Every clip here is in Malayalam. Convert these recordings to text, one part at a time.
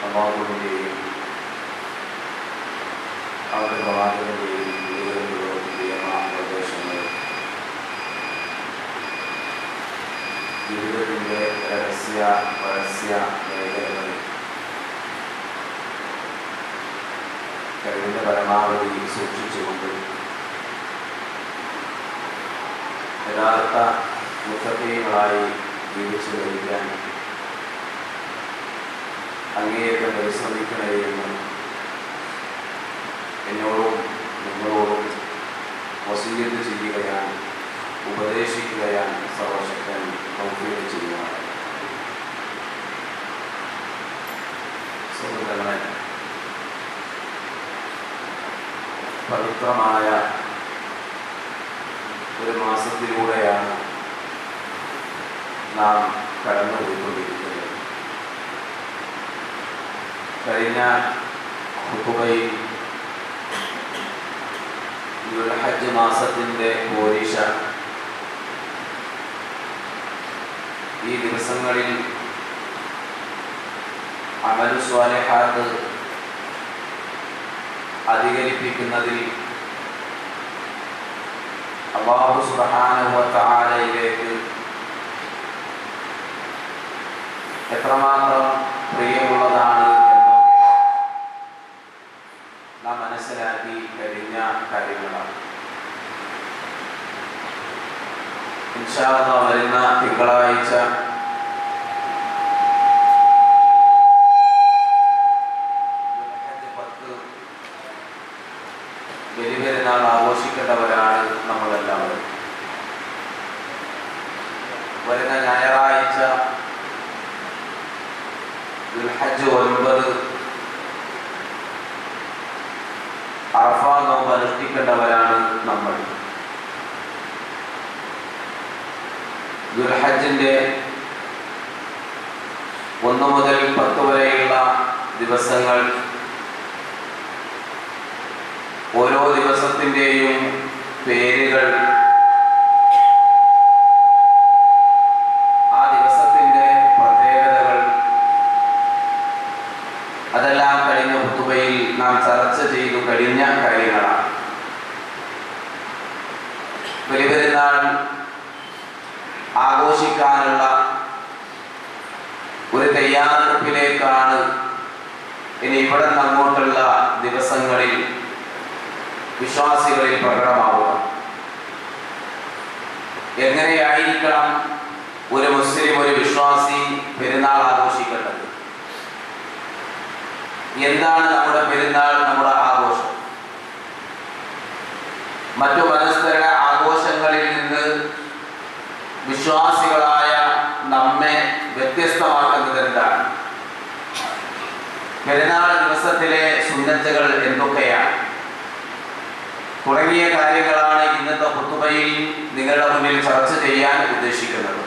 അള്ളാഹുവിൻ്റെയും അവരുടെ പ്രവാചകന്റെയും നിർദ്ദേശങ്ങൾ ജീവിതത്തിൻ്റെ രഹസ്യ പരസ്യ മേഖലകളിൽ കഴിവിൻ്റെ പരമാവധി സൂക്ഷിച്ചുകൊണ്ട് യഥാർത്ഥ മുത്തഖീങ്ങളായി ജീവിച്ചു കഴിക്കാൻ അങ്ങേയറ്റം പരിശ്രമിക്കണേ എന്ന് എന്നോടും നിങ്ങളോടും വസീയത്ത് ചെയ്യുകയാണ്, ഉപദേശിക്കുകയാണ് സർവശക്തൻ തൗഫീഖ് ചെയ്യുകയാണ്. സുഹൃത്തുക്കളെ, പവിത്രമായ ഒരു മാസത്തിലൂടെയാണ് നാം കടന്നുപോയിക്കൊണ്ടിരിക്കുന്നത്. കഴിഞ്ഞ ഖുതുബയിൽ ദുൽഹജ്ജ് മാസത്തിൻ്റെ പോരിശ, ഈ ദിവസങ്ങളിൽ അമലു സ്വാലിഹാത്ത് അധികരിപ്പിക്കുന്നതിൽ അല്ലാഹു സുബ്ഹാനഹു വ തആലയിലേക്ക് എത്രമാത്രം പ്രിയമുള്ളതാണ് എന്നൊക്കെ നാം മനസ്സിലാക്കി കഴിഞ്ഞ കാര്യങ്ങളാണ്. ഇൻഷാ അല്ലാഹ് വരുന്ന തിങ്കളാഴ്ച ബലിപെരുന്നാൾ ആഘോഷിക്കേണ്ടവരാണ് നമ്മളെല്ലാവരും. വരുന്ന ഞായറാഴ്ച ദുൽഹജ്ജ് 9 അറഫ നോമ്പ് അനുഷ്ഠിക്കേണ്ടവരാണ് നമ്മൾ. ദുൽഹജ്ജിന്റെ 1 മുതൽ 10 വരെയുള്ള ദിവസങ്ങൾ ഓരോ ദിവസത്തിൻ്റെയും പേരുകൾ, ആ ദിവസത്തിൻ്റെ പ്രത്യേകതകൾ, അതെല്ലാം കഴിഞ്ഞ ഖുതുബയിൽ നാം ചർച്ച ചെയ്തു കഴിഞ്ഞ കാര്യങ്ങളാണ്. ബലിപെരുന്നാൾ ആഘോഷിക്കാനുള്ള ഒരു തയ്യാറെടുപ്പിലേക്കാണ് ഇനി ഇവിടെ നിന്ന് അങ്ങോട്ടുള്ള ദിവസങ്ങളിൽ വിശ്വാസികളിൽ പ്രകടമാവുക. എങ്ങനെയായിരിക്കണം ഒരു മുസ്ലിം, ഒരു വിശ്വാസി പെരുന്നാൾ ആഘോഷിക്കേണ്ടത്? എന്താണ് നമ്മുടെ പെരുന്നാൾ, നമ്മുടെ ആഘോഷം? മറ്റു മതസ്ഥരുടെ ആഘോഷങ്ങളിൽ നിന്ന് വിശ്വാസികളായ നമ്മെ വ്യത്യസ്തമാക്കുന്നത് എന്താണ്? പെരുന്നാൾ ദിവസത്തിലെ സുന്നത്തുകൾ എന്തൊക്കെയാണ്? തുടങ്ങിയ കാര്യങ്ങളാണ് ഇന്നത്തെ ഖുതുബയിൽ നിങ്ങളുടെ മുന്നിൽ ചർച്ച ചെയ്യാൻ ഉദ്ദേശിക്കുന്നത്.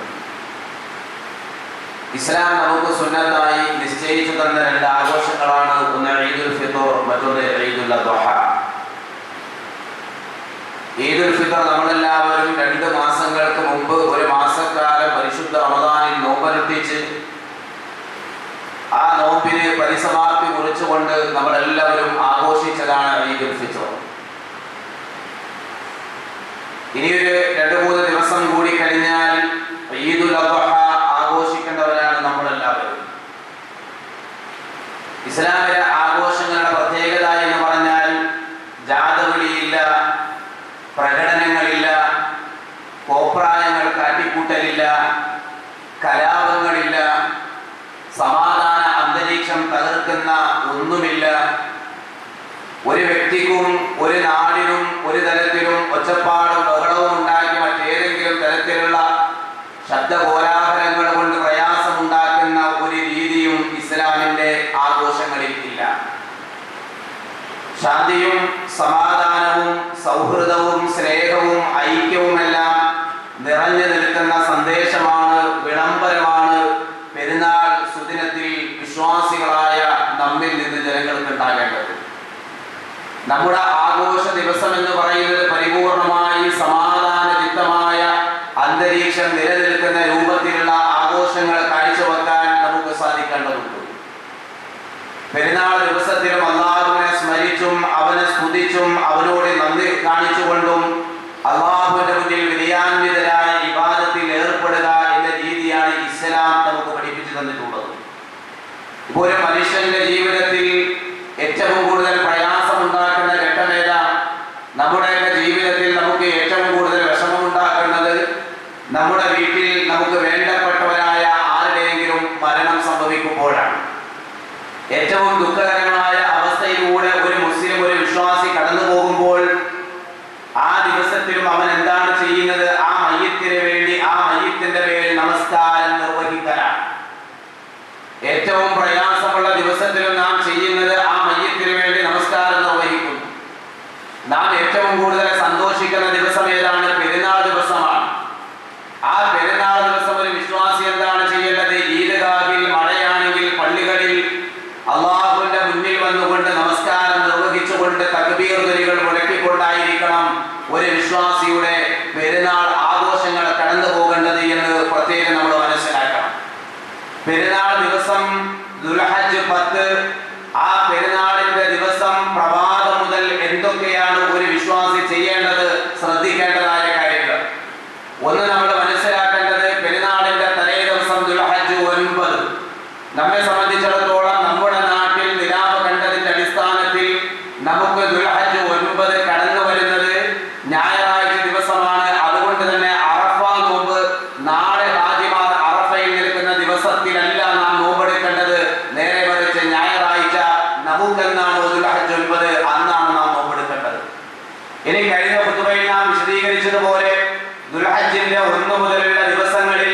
ഇസ്ലാം നമുക്ക് സുന്നത്തായി നിശ്ചയിച്ചു തന്ന 2 ആഘോഷങ്ങളാണ്. ഒന്ന് ഈദുൽ ഫിത്ർ, മറ്റൊന്ന് ഈദുൽ അദ്ഹ. ഈദുൽ ഫിത്ർ നമ്മളെല്ലാവരും 2 മാസങ്ങൾക്ക് മുമ്പ് ഒരു മാസക്കാലം പരിശുദ്ധ റമദാനിൽ നോമ്പനുഷ്ഠിച്ച് ആ നോമ്പിന് പരിസമാപ്തി കുറിച്ചുകൊണ്ട് നമ്മളെല്ലാവരും ആഘോഷിച്ചതാണ് ഈദുൽ ഫിത്ർ. ഇനിയൊരു 2-3 ദിവസം കൂടി കഴിഞ്ഞാൽ ഈദുൽ അദ്ഹ ആഘോഷിക്കേണ്ടവരാണ് നമ്മളെല്ലാവരും. ഇസ്ലാമിലെ ആഘോഷങ്ങളുടെ പ്രത്യേകത എന്ന് പറഞ്ഞാൽ ജാഥവിളിയില്ല, പ്രകടനങ്ങളില്ല, കോപ്രായങ്ങൾ കാട്ടിക്കൂട്ടലില്ല, കലാപങ്ങളില്ല, സമാധാന അന്തരീക്ഷം തകർക്കുന്ന ഒന്നുമില്ല. ഒരു വ്യക്തിക്കും ഒരു നാടിനും ഒരു തരത്തിലും ഒച്ചപ്പാടും ബഹളവും ഉണ്ടാക്കി മറ്റേതെങ്കിലും തരത്തിലുള്ള ശബ്ദകോലാഹലങ്ങൾ കൊണ്ട് പ്രയാസമുണ്ടാക്കുന്ന ഒരു രീതിയും ഇസ്ലാമിന്റെ ആഘോഷങ്ങളിൽ ഇല്ല. ശാന്തിയും സമാധാനവും സൗഹൃദവും സ്നേഹവും ഐക്യവുമെല്ലാം നിറഞ്ഞു നിൽക്കുന്ന സന്ദേശമാണ്, വിളംബരമാണ് പെരുന്നാൾ സുദിനത്തിൽ വിശ്വാസികളായ നമ്മിൽ നിന്ന് ജനങ്ങൾക്ക് ഉണ്ടാകേണ്ടത്. നമ്മുടെ ആഘോഷ ദിവസം എന്ന് പറയുന്നത് പരിപൂർണമായി സമാധാനചിത്തമായ അന്തരീക്ഷം നിലനിൽക്കുന്ന രൂപത്തിലുള്ള ആഘോഷങ്ങൾ കാഴ്ചവെക്കാൻ നമുക്ക് സാധിക്കേണ്ടതുണ്ട്. പെരുന്നാൾ ദിവസത്തിലും അള്ളാഹുവിനെ സ്മരിച്ചും അവനെ സ്തുതിച്ചും അവനോട് നന്ദി കാണിച്ചുകൊണ്ടും അള്ളാഹുവിന്റെ മുന്നിൽ വിനയാന്വിതരായ ഇബാദത്തിൽ ഏർപ്പെടുക എന്ന രീതിയാണ് ഇസ്ലാം നമുക്ക് പഠിപ്പിച്ചു തന്നിട്ടുള്ളത്. ഇപ്പോൾ ഒരു മനുഷ്യന്റെ ജീവിതത്തിൽ ഏറ്റവും കൂടുതൽ പ്രയാസമുണ്ടാക്കുന്ന ഘട്ടമേതാണ്? നമ്മുടെയൊക്കെ ജീവിതത്തിൽ നമുക്ക് ഏറ്റവും കൂടുതൽ വിഷമമുണ്ടാക്കുന്നത് നമ്മുടെ വീട്ടിൽ നമുക്ക് വേണ്ടപ്പെട്ടവരായ ആരുടെയെങ്കിലും മരണം സംഭവിക്കുമ്പോഴാണ്. ഏറ്റവും ദുഃഖകരമായ അവസ്ഥയിലൂടെ ഒരു മുസ്ലിം, ഒരു വിശ്വാസി കടന്നു പോകുമ്പോൾ ആ ദിവസത്തിലും അവൻ എന്താണ് ചെയ്യുന്നത്? ആ മയ്യത്തിന് വേണ്ടി ആ മയ്യത്തിന്റെ പേരിൽ നമസ്കാരം നിർവഹിക്കലാണ്. ഏറ്റവും പ്രയാസമുള്ള ദിവസത്തിലും നാം ചെയ്യുന്നത് ആ മയ്യത്തിന് വേണ്ടി നമസ്കാരം നിർവഹിക്കുന്നു. നാം ഏറ്റവും കൂടുതൽ സന്തോഷിക്കുന്ന ദിവസം ഏതാണ്? പെരുന്നാൾ ദിവസമാണ്. ആ പെരുന്നാൾ ദിവസം ഒരു വിശ്വാസി എന്താണ് ചെയ്യേണ്ടത്? ഈദ്ഗാഹിൽ മഴയാണെങ്കിൽ പള്ളികളിൽ അള്ളാഹുവിന്റെ മുന്നിൽ വന്നുകൊണ്ട് നമസ്കാരം നിർവഹിച്ചുകൊണ്ട് തക്ബീർ ധ്വനികൾ മുഴക്കിക്കൊണ്ടായിരിക്കണം ഒരു വിശ്വാസിയുടെ പെരുന്നാൾ ആഘോഷങ്ങൾ കടന്നു പോകേണ്ടത് എന്ന് പ്രത്യേകം നമ്മൾ മനസ്സിലാക്കണം. പെരുന്നാൾ ദിവസം ദുൽഹജ്ജ് 10, ആ പെരുന്നാളിന്റെ ദിവസം പ്രഭാതം മുതൽ എന്തൊക്കെയാണ് ഒരു വിശ്വാസി ചെയ്യേണ്ടത്, ശ്രദ്ധിക്കേണ്ടതായ കാര്യങ്ങൾ. ഒന്ന് നമ്മൾ മനസ്സിലാക്കേണ്ടത്, പെരുന്നാളിന്റെ തലേ ദിവസം ദുൽഹജ്ജ് 9. നമ്മെ സംബന്ധിച്ചിടത്തോളം നമ്മുടെ നാട്ടിൽ നിലാവ് കണ്ടതിന്റെ അടിസ്ഥാനത്തിൽ നമുക്ക് ദുൽഹജ്ജ് 9 കടന്നു വരുന്നത് ഞായറാഴ്ച ദിവസമാണ്. അതുകൊണ്ട് തന്നെ അറഫ നോമ്പ് നാളെ ഹാജിമാർ അറഫയിൽ നിൽക്കുന്ന ദിവസത്തിലല്ല നാം നോമ്പെടുക്കേണ്ടത്. നേരെ മറിച്ച് ഞായറാഴ്ച നമുക്കെന്നാണ് ദുൽഹജ്ജ് 9 അന്നാണ് നാം നോമ്പെടുക്കേണ്ടത്. ഇനി കഴിഞ്ഞ ഖുതുബയിൽ നാം വിശദീകരിച്ചതുപോലെ ദുൽഹജ്ജിന്റെ 1 മുതലുള്ള ദിവസങ്ങളിൽ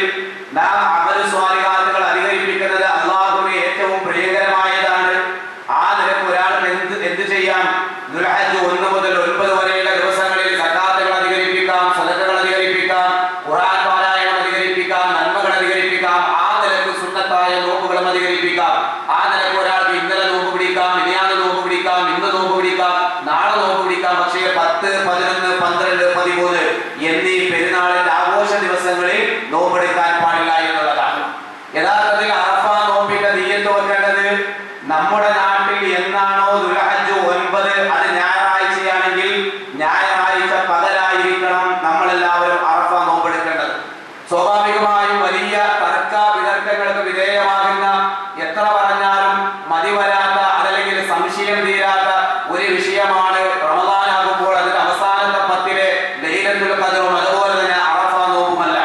നാം അമൽ സ്വാലിഹാത്തുകൾ അധികരിപ്പിക്കുന്നത് അള്ളാഹുവിന് ഏറ്റവും പ്രിയകരമായതാണ്. ആ നിലക്ക് ഒരാൾ എന്ത് ചെയ്യാം? ദുൽഹജ്ജ് 1 മുതൽ 9 വരെയുള്ള ദിവസങ്ങളിൽ സക്കാത്തുകൾ അധികരിപ്പിക്കാം, സദഖകൾ അധികരിപ്പിക്കാം, ഖുർആൻ പാരായണം അധികരിപ്പിക്കാം, നന്മകൾ അധികരിപ്പിക്കാം. ആ നിലക്ക് സുന്നത്തായ നോമ്പുകളും അധികരിപ്പിക്കാം. ആ നിലക്ക് ഒരാൾക്ക് ഇന്നലെ നോമ്പ് പിടിക്കാം, മിനിയാന്ന് നോമ്പ് പിടിക്കാം, ഇന്ന് നോമ്പ് പിടിക്കാം, നാളെ നോമ്പ് പിടിക്കാം. പക്ഷേ 10, 11, 12, 13 എന്നീ പെരുന്നാളിന്റെ ആഘോഷ ദിവസങ്ങളിൽ നോമ്പെടുക്കാൻ പാടില്ല എന്നുള്ളതാണ്. യഥാർത്ഥത്തിൽ അറഫ നോമ്പിന്റെ നിയ്യത്ത് വെക്കേണ്ടത് നമ്മുടെ നാട്ടിൽ എന്നാണോ ദുൽഹജ്ജ് 9 അത് ഞായറാഴ്ചയാണെങ്കിൽ ഞായറാഴ്ച പകലായിരിക്കണം നമ്മളെല്ലാവരും അറഫ നോമ്പെടുക്കേണ്ടത്. സ്വാഭാവികമായും വലിയ തർക്ക വിതർക്കങ്ങൾക്ക് വിധേയമാകുന്ന, എത്ര പറഞ്ഞാലും മതി വരാത്ത, അതല്ലെങ്കിൽ സംശയം തീരാത്ത ഒരു വിഷയമാണ് റമദാനാകുമ്പോൾ അതിന്റെ അവസാനത്തെ 10-ലെ ലൈലത്തുൽ ഖദ്റും അതുപോലെ തന്നെ അറഫ നോമ്പുമല്ല.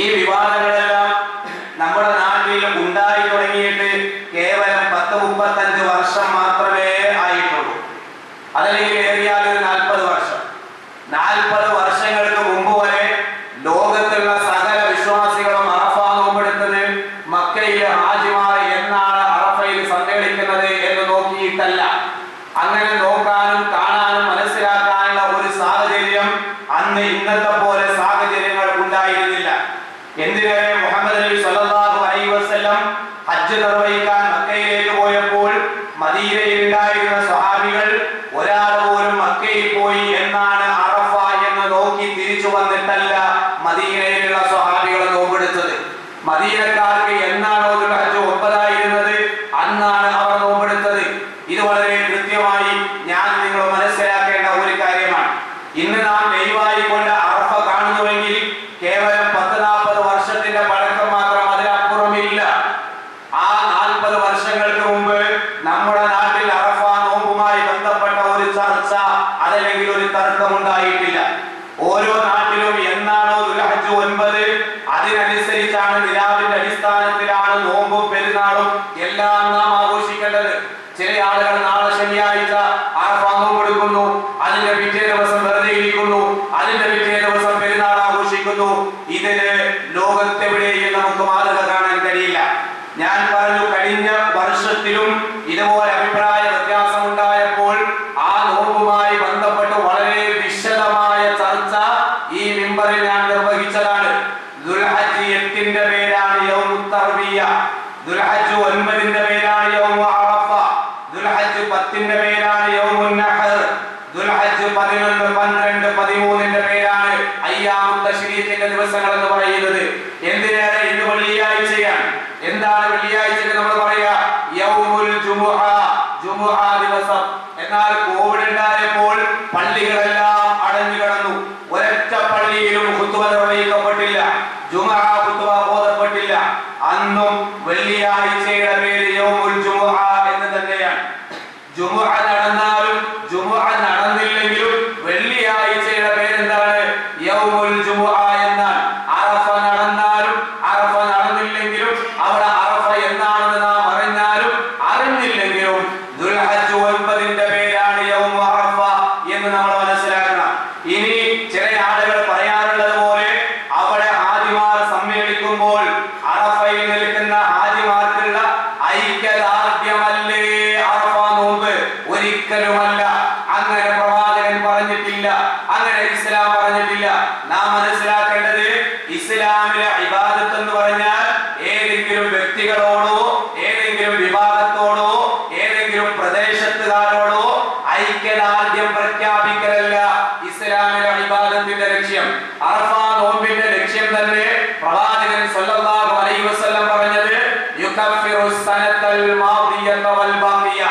ഈ വിവാദങ്ങളെല്ലാം നമ്മുടെ നാട്ടിൽ ഉണ്ടായി തുടങ്ങിയിട്ട് കേവലം 10-35 വർഷം മാത്രമേ ആയിട്ടുള്ളൂ. അതല്ലെങ്കിൽ ഏറിയാൽ ഒരു 40 വർഷം. 40 വർഷങ്ങൾക്ക് മുമ്പ് വരെ ലോകത്തുള്ള സകല വിശ്വാസികളും അറഫ നോമ്പെടുത്തത് മക്കയിലെ ഹാജിമാർ എന്നാണ് അറഫയിൽ സമ്മേളിക്കുന്നത് എന്ന് നോക്കിയിട്ടല്ല. അങ്ങനെ നോക്കാനും കാണാനും മനസ്സിലാക്കാനുള്ള ഒരു സാഹചര്യം അന്ന് ഇന്നത്തെ പോലെ സാഹചര്യങ്ങൾ ഉണ്ടായിരുന്നില്ല. എന്തിനേറെ മുഹമ്മദ് നബി സ്വല്ലല്ലാഹു അലൈഹി വസല്ലം ഹജ്ജ് നിർവഹിക്കാൻ മക്കയിലേക്ക് പോയപ്പോൾ മദീനയിൽ ഉണ്ടായിരുന്ന സ്വഹാബികൾ ഒരാൾ പോലും മക്കയിൽ പോയി എന്നാണ് അറഫ എന്ന് നോക്കി തിരിച്ചു വന്നിട്ടല്ല മദീനയിലുള്ള സ്വഹാബികൾ നോമ്പെടുത്തത്. മദീനക്കാർക്ക് എന്നാണോ ദുൽഹജ്ജ് 9 ആയിരുന്നത് അന്നാണ് അവർ നോമ്പെടുത്തത്. ഇത് വളരെ കൃത്യമായി ഞാൻ നിങ്ങൾ മനസ്സിലാക്കേണ്ട ഒരു കാര്യമാണ്. ഇന്ന് നാം ദൈവമായിക്കൊണ്ട് അറഫ കാണുന്നുവെങ്കിൽ കേവലം 10-40 വർഷത്തിന്റെ പഴക്കം മാത്രം, അതിനപ്പുറമില്ല. ആ 40 വർഷങ്ങൾക്ക് മുമ്പ് നമ്മുടെ നാട്ടിൽ അറഫ നോമ്പുമായി ബന്ധപ്പെട്ട ഒരു ചർച്ച അതല്ലെങ്കിൽ ഒരു തർക്കമുണ്ടായിട്ടില്ല. ഓരോ നാട്ടിലും എന്നാണോ ദുൽഹജ്ജ് 9 അതിനനുസരിച്ചാണ്, നിലാവിന്റെ അടിസ്ഥാനത്തിലാണ് നോമ്പും പെരുന്നാളും എല്ലാം നാം ആഘോഷിക്കേണ്ടത്. ചില ആളുകൾ നാളെ ശനിയാഴ്ച അറഫ നോമ്പെടുക്കുന്നു, അതിന്റെ പിറ്റേ ദിവസം വെറുതെ ഇരിക്കുന്നു, അതിന്റെ പിറ്റേ ദിവസം പെരുന്നാൾ ആഘോഷിക്കുന്നു. ഇതിന് ലോകത്തെവിടെയും നമുക്ക് മാതൃക കാണാൻ കഴിയില്ല. ഞാൻ പറഞ്ഞു, കഴിഞ്ഞ വർഷത്തിലും ഇതുപോലെ അഭിപ്രായ വ്യത്യാസം ഉണ്ടായപ്പോൾ ആ നോമ്പുമായി ബന്ധപ്പെട്ട് വളരെ വിശദമായ ചർച്ച ഈ മിമ്പറിൽ ഞാൻ നിർവഹിച്ചതാണ്. ദുൽഹജ്ജ് 8-ന്റെ പേരാണ് യൗമുത് തർവിയ, ദുൽഹജ്ജ് 9-ന്റെ പേരാണ് യൗമു അറഫ, ദുൽഹജ്ജ് 10-ന്റെ പേരാണ് യൗമുൻ നഹർ, ദുൽഹജ്ജ് 11, 12, 13-ന്റെ പേരാണ് അയ്യാമുത് തശ്രീഖിന്റെ ദിവസങ്ങൾ എന്ന് പറയുന്നത്. എന്തിനേറെ ഇന്ന് വെള്ളിയാഴ്ചയാണ്. എന്താണ് വെള്ളിയാഴ്ച നമ്മൾ പറയാ? യൗമുൽ ജുമുഅ എന്നാൽ കോവിഡ് ഉണ്ടായപ്പോൾ പള്ളികളെല്ലാം അടഞ്ഞു കിടന്നു. ഒരൊറ്റ പള്ളിയിലും ഖുത്ബ നിർവഹിക്കപ്പെട്ടില്ല, ജുമുഅ ഖുത്ബ ഓതപ്പെട്ടില്ല. അന്നും വെള്ളിയാഴ്ചയുടെ പേര് യൗമുൽ ജുമുഅ എന്ന് തന്നെയാണ്. ജുമുഅ നടന്നാലും ജുമുഅ നടന്നില്ലെങ്കിലും വെള്ളിയാഴ്ചയുടെ പേരെന്താണ്? യൗമുൽ ജുമുഅ എന്നാണ്. അറഫ നടന്നാലും അറഫ നടന്നില്ലെങ്കിലും അവിടെ അറഫ എന്നാണെന്ന് നാം അറിഞ്ഞാലും അറിഞ്ഞില്ലെങ്കിലും ദുൽഹജ്ജ് 9ന്റെ പേരാണ് യൗമു അറഫ എന്ന് നമ്മൾ മനസ്സിലാക്കണം. ഇനി ചില ആളുകൾ പറയാറുള്ളത് പോലെ അവിടെ ഹാജിമാർ സമ്മേളിക്കുമ്പോൾ അറഫയിൽ നിൽക്കുന്ന ഹാജിമാർക്കുള്ള ഐക്യദാർഢ്യമല്ലേ അറഫ നോമ്പ്? ഒരിക്കലുമല്ല. അങ്ങനെ പ്രവാചകൻ പറഞ്ഞിട്ടില്ല, അങ്ങനെ ഇസ്ലാം പറഞ്ഞിട്ടില്ല. നാം മനസ്സിലാക്കേണ്ടത് ഇസ്ലാമിലെ ഇബാദത്ത് എന്ന് പറഞ്ഞാൽ ഏതെങ്കിലും വ്യക്തികളോടോ ഏതെങ്കിലും വിഭാഗത്തോടോ ഏതെങ്കിലും പ്രദേശത്തുകാരോടോ ഐക്യദാർഢ്യം പ്രഖ്യാപിക്കലല്ല ഇസ്ലാമിലെ ഇബാദത്തിന്റെ ലക്ഷ്യം. അറഫ നോമ്പിന്റെ ലക്ഷ്യം തന്നെ പ്രവാചകൻ സ്വല്ലല്ലാഹു അലൈഹി വസല്ലം പറഞ്ഞത് യുകഫിറുസ് സനത്തൽ മാദിയത വൽ ബാഖിയ,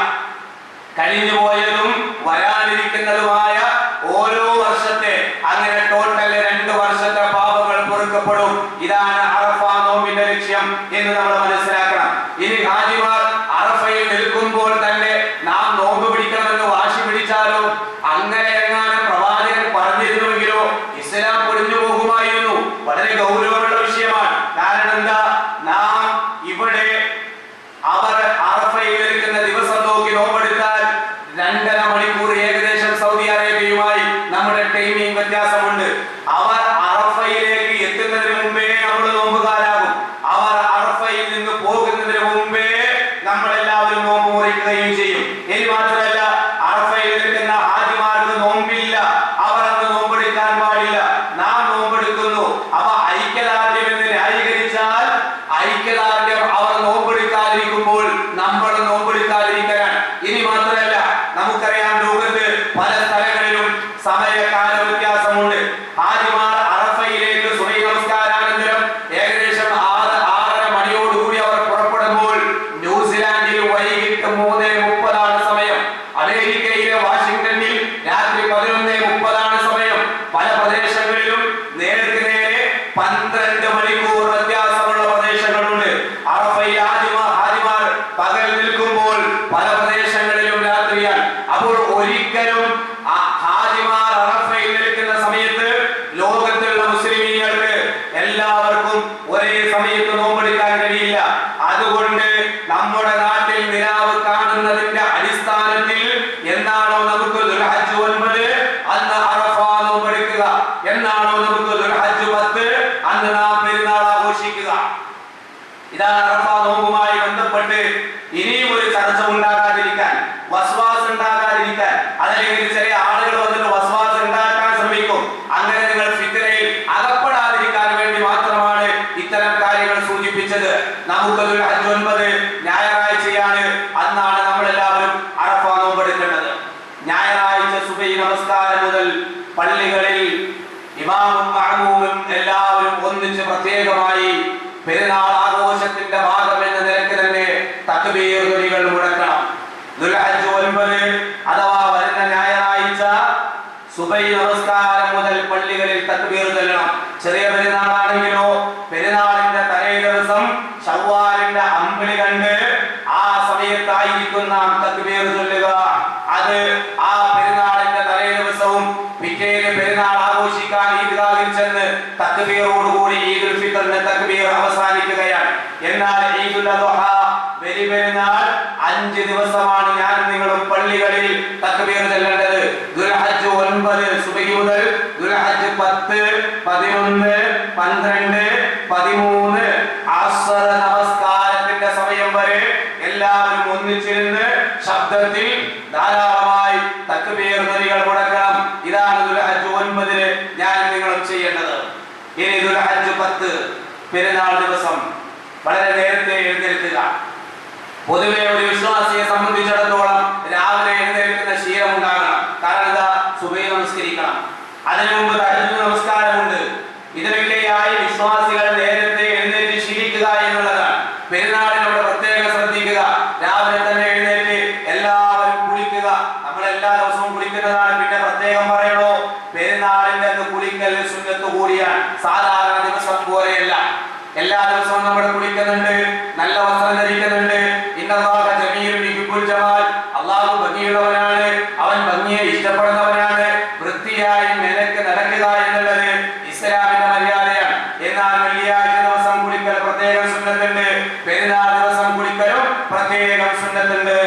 കഴിഞ്ഞുപോയതും വരാനിരിക്കുന്നതുമായ ഓരോ വർഷത്തെ അങ്ങനെ ടോട്ടൽ 2 വർഷത്തെ പാപങ്ങൾ പൊറുക്കപ്പെടും. ഇതാണ് അറഫ നോമ്പിന്റെ ലക്ഷ്യം എന്ന് നമ്മൾ മനസ്സിലാക്കണം. ഇനി ഹാജിമാർ അറഫയിൽ നിൽക്കുമ്പോൾ തന്നെ നാം നോമ്പ് പിടിക്കണമെന്ന് വാശി പിടിച്ചാലോ, അങ്ങനെ എങ്ങാനും പ്രവാചകൻ പറഞ്ഞിരുന്നുവെങ്കിലോ ഇസ്ലാം പൊളിഞ്ഞു പോകുമായിരുന്നു. വളരെ ഗൗരവമുള്ള വിഷയമാണ്. കാരണം എന്താ? നാം ഇവിടെ അവർ അറഫയിൽ നിൽക്കുന്ന ദിവസം നോക്കി നോമ്പെടുത്താൽ 2.5 മണിക്കൂർ ഏകദേശം സൗദി അറേബ്യയുമായി നമ്മുടെ ടൈമിംഗ് വ്യത്യാസമുണ്ട്. അവർ അറഫയിലേക്ക് എത്തുന്നതിന് മുമ്പേ നമ്മൾ നോമ്പുകാരാകും. അവർ അറഫയിൽ നിന്ന് പോകുന്നതിന് മുമ്പേ നമ്മളെല്ലാവരും നോമ്പ് മുറിക്കുകയും ചെയ്യും. ഇനി മാത്രമല്ല, അറഫയിൽ നിൽക്കുന്ന ഹാജിമാർക്ക് നോമ്പില്ല, അവർ അന്ന് നോമ്പെടുക്കാൻ പാടില്ല, നാം നോമ്പെടുക്കുന്നു. അവ ഐക്യദാർഢ്യം എന്ന് ന്യായീകരിച്ചാൽ ഐക്യദാർഢ്യം അവർ നോമ്പെടുക്കാതിരിക്കുമ്പോൾ നമ്മൾ നോമ്പെടുക്കാതിരിക്കാൻ. ഇനി മാത്രമല്ല, നമുക്കറിയാം ലോകത്ത് പല സ്ഥലങ്ങളിലും സമയകാല വ്യത്യാസമുണ്ട്. ഹാജിമാർ അറഫയിലേക്ക് സുബഹി നമസ്കാരാനന്തരം ഏകദേശം 6:30 മണിയോടുകൂടി അവർ പുറപ്പെടുമ്പോൾ ന്യൂസിലാൻഡിൽ വൈകിട്ട് 3:30 സമയം, അമേരിക്കയിലെ വാഷിംഗ്ടണിൽ രാത്രി 11:30 സമയം. പല പ്രദേശങ്ങളിലും നേർക്ക് നേരെ 12 മണിക്കൂർ വ്യത്യാസമുള്ള പ്രദേശങ്ങളുണ്ട്. അറഫയിൽ ഹാജിമാർ പകൽ നിൽക്കുമ്പോൾ പല പ്രദേശങ്ങളിലും രാത്രിയാണ്. അപ്പോൾ ഒരിക്കലും ഹാജിമാർ അറഫയിൽ നിൽക്കുന്ന സമയത്ത് ലോകത്തുള്ള മുസ്ലിമീങ്ങൾക്ക് എല്ലാവർക്കും ഒരേ സമയത്ത് നോമ്പെടുക്കാൻ കഴിയില്ല. അതുകൊണ്ട് നമ്മുടെ നാട്ടിൽ നിലാവ് കാണുന്നതിന്റെ അടിസ്ഥാനത്തിൽ എന്നാണോ നമുക്ക് ദുൽഹജ്ജ് 9 അന്ന് അറഫ നോമ്പെടുക്കുക, എന്നാണോ നമുക്ക് ദുൽഹജ്ജ് 10 അന്ന് നാം പെരുന്നാൾ ആഘോഷിക്കുക. ഇതാണ് അറഫ നോമ്പുമായി ബന്ധപ്പെട്ട് ഇനിയും ഒരു ചർച്ച ഉണ്ടാകാതിരിക്കാൻ, വസ്വാസ് ഉണ്ടാകാതിരിക്കാൻ. അതല്ലെങ്കിൽ ചില ആളുകൾ വന്നിട്ട് വസ്വാസ് ഉണ്ടാക്കാൻ ശ്രമിക്കും. അങ്ങനെ നിങ്ങൾ ഫിത്നയിൽ അകപ്പെടാതിരിക്കാൻ വേണ്ടി മാത്രമാണ് ഇത്തരം കാര്യങ്ങൾ സൂചിപ്പിച്ചത്. നമുക്ക് ദുൽഹജ്ജ് 9 ഞായറാഴ്ചയാണ്. അന്നാണ് നമ്മളെല്ലാവരും അറഫ നോമ്പെടുക്കേണ്ടത്. ഞായറാഴ്ച സുബഹി നമസ്കാരം മുതൽ പള്ളികളിൽ ഇമാമും മഅ്മൂമും എല്ലാവരും ഒന്നിച്ച് പ്രത്യേകമായി പെരുന്നാൾ ആഘോഷത്തിന്റെ ഭാഗം എന്ന നിലയ്ക്ക് തന്നെ തക്ബീർ ധ്വനികൾ മുഴക്കണം. ദുൽഹജ്ജ് 9 അഥവാ വരുന്ന ഞായറാഴ്ച സുബഹി നമസ്കാരം മുതൽ പള്ളികളിൽ തക്ബീർ ചൊല്ലണം. ചെറിയ പെരുന്നാളാണെങ്കിലോ പെരുന്നാളിന്റെ തലേ ദിവസം ശവ്വാലിന്റെ അമ്പിളി കണ്ട് ആ സമയത്തായിരിക്കും നാം തക്ബീർ ചൊല്ലുക. അത് ആ പെരുന്നാളിന്റെ തലേ ദിവസവും പിറ്റേന്ന് പെരുന്നാൾ ആഘോഷിക്കാൻ ഈദ്ഗാഹിൽ ചെന്ന് തക്ബീറോടുകൂടി ഈദുൽ ഫിത്റിന്റെ തക്ബീർ അവസാനിക്കുകയാണ്. എന്നാൽ ഈദുൽ അദ്ഹ ബലി പെരുന്നാൾ 5 ദിവസമാണ് ഞാൻ നിങ്ങളും പള്ളികളിൽ തക്ബീർ ചൊല്ലേണ്ടത്. ദുൽഹജ്ജ് 9 സുബഹി മുതൽ ദുൽഹജ്ജ് 10, 11, 12, 13 അസ്ർ നമസ്കാരത്തിന്റെ സമയം വരെ എല്ലാവരും ഒന്നിച്ചിരുന്ന് ശബ്ദത്തിൽ ധാരാളമായി തക്ബീർ ധ്വനികൾ മുഴക്കണം. ഇതാണ് ദുൽഹജ്ജ് 9 ഞാൻ നിങ്ങളും ചെയ്യേണ്ടത്. ഇനി ദുൽഹജ്ജ് 10 പെരുന്നാൾ ദിവസം വളരെ നേരത്തെ എഴുന്നേൽക്കുക. പൊതുവെ ഒരു വിശ്വാസിയെ സംബന്ധിച്ചിടത്തോളം രാവിലെ എഴുന്നേൽക്കുന്ന ശീലം ഉണ്ടാകണം. കാരണം എന്താ? സുബഹി നമസ്കരിക്കണം, അതിനു മുമ്പ് തഹജ്ജുദ് നമസ്കാരമുണ്ട്. ഇതിനൊക്കെയായി വിശ്വാസികൾ നേരത്തെ എഴുന്നേറ്റ് ശീലിക്കുക എന്നുള്ളതാണ്. പെരുന്നാളിനോട് പ്രത്യേകം ശ്രദ്ധിക്കുക. രാവിലെ തന്നെ എഴുന്നേറ്റ് എല്ലാവരും കുളിക്കുക. നമ്മളെല്ലാവരും പ്രത്യേകം സുന്നത്തുണ്ട്.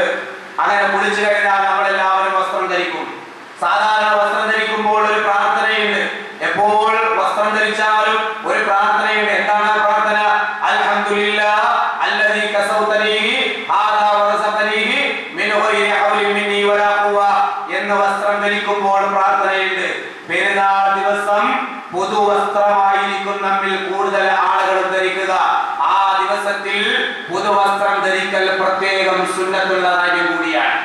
അങ്ങനെ കുളിച്ചു കഴിഞ്ഞാൽ നമ്മളെല്ലാവരും വസ്ത്രം ധരിക്കും. സാധാരണ വസ്ത്രം ധരിക്കുമ്പോൾ ഒരു പ്രാർത്ഥനയുണ്ട്. എപ്പോൾ വസ്ത്രം ധരിച്ചാലും ഒരു പ്രാർത്ഥനയുണ്ട്. എന്താണ് ആ പ്രാർത്ഥന? അൽഹംദുലില്ലാഹ് അല്ലദീ കസൗതനീഹി ഹാദാ വറസഖനീഹി മിൻ ഗൈരി ഹൗലിൻ മിന്നി വലാ ഖുവ്വ എന്ന വസ്ത്രം ധരിക്കുമ്പോൾ പ്രാർത്ഥനയുണ്ട്. പെരുന്നാൾ ദിവസം പുതുവസ്ത്രമായിരിക്കും നമ്മിൽ കൂടുതൽ ആളുകൾ ധരിക്കുക. ആ ദിവസത്തിൽ പുതുവസ്ത്രം ധരിക്കൽ പ്രത്യേകം സുന്നത്തുള്ള കാര്യം കൂടിയാണ്.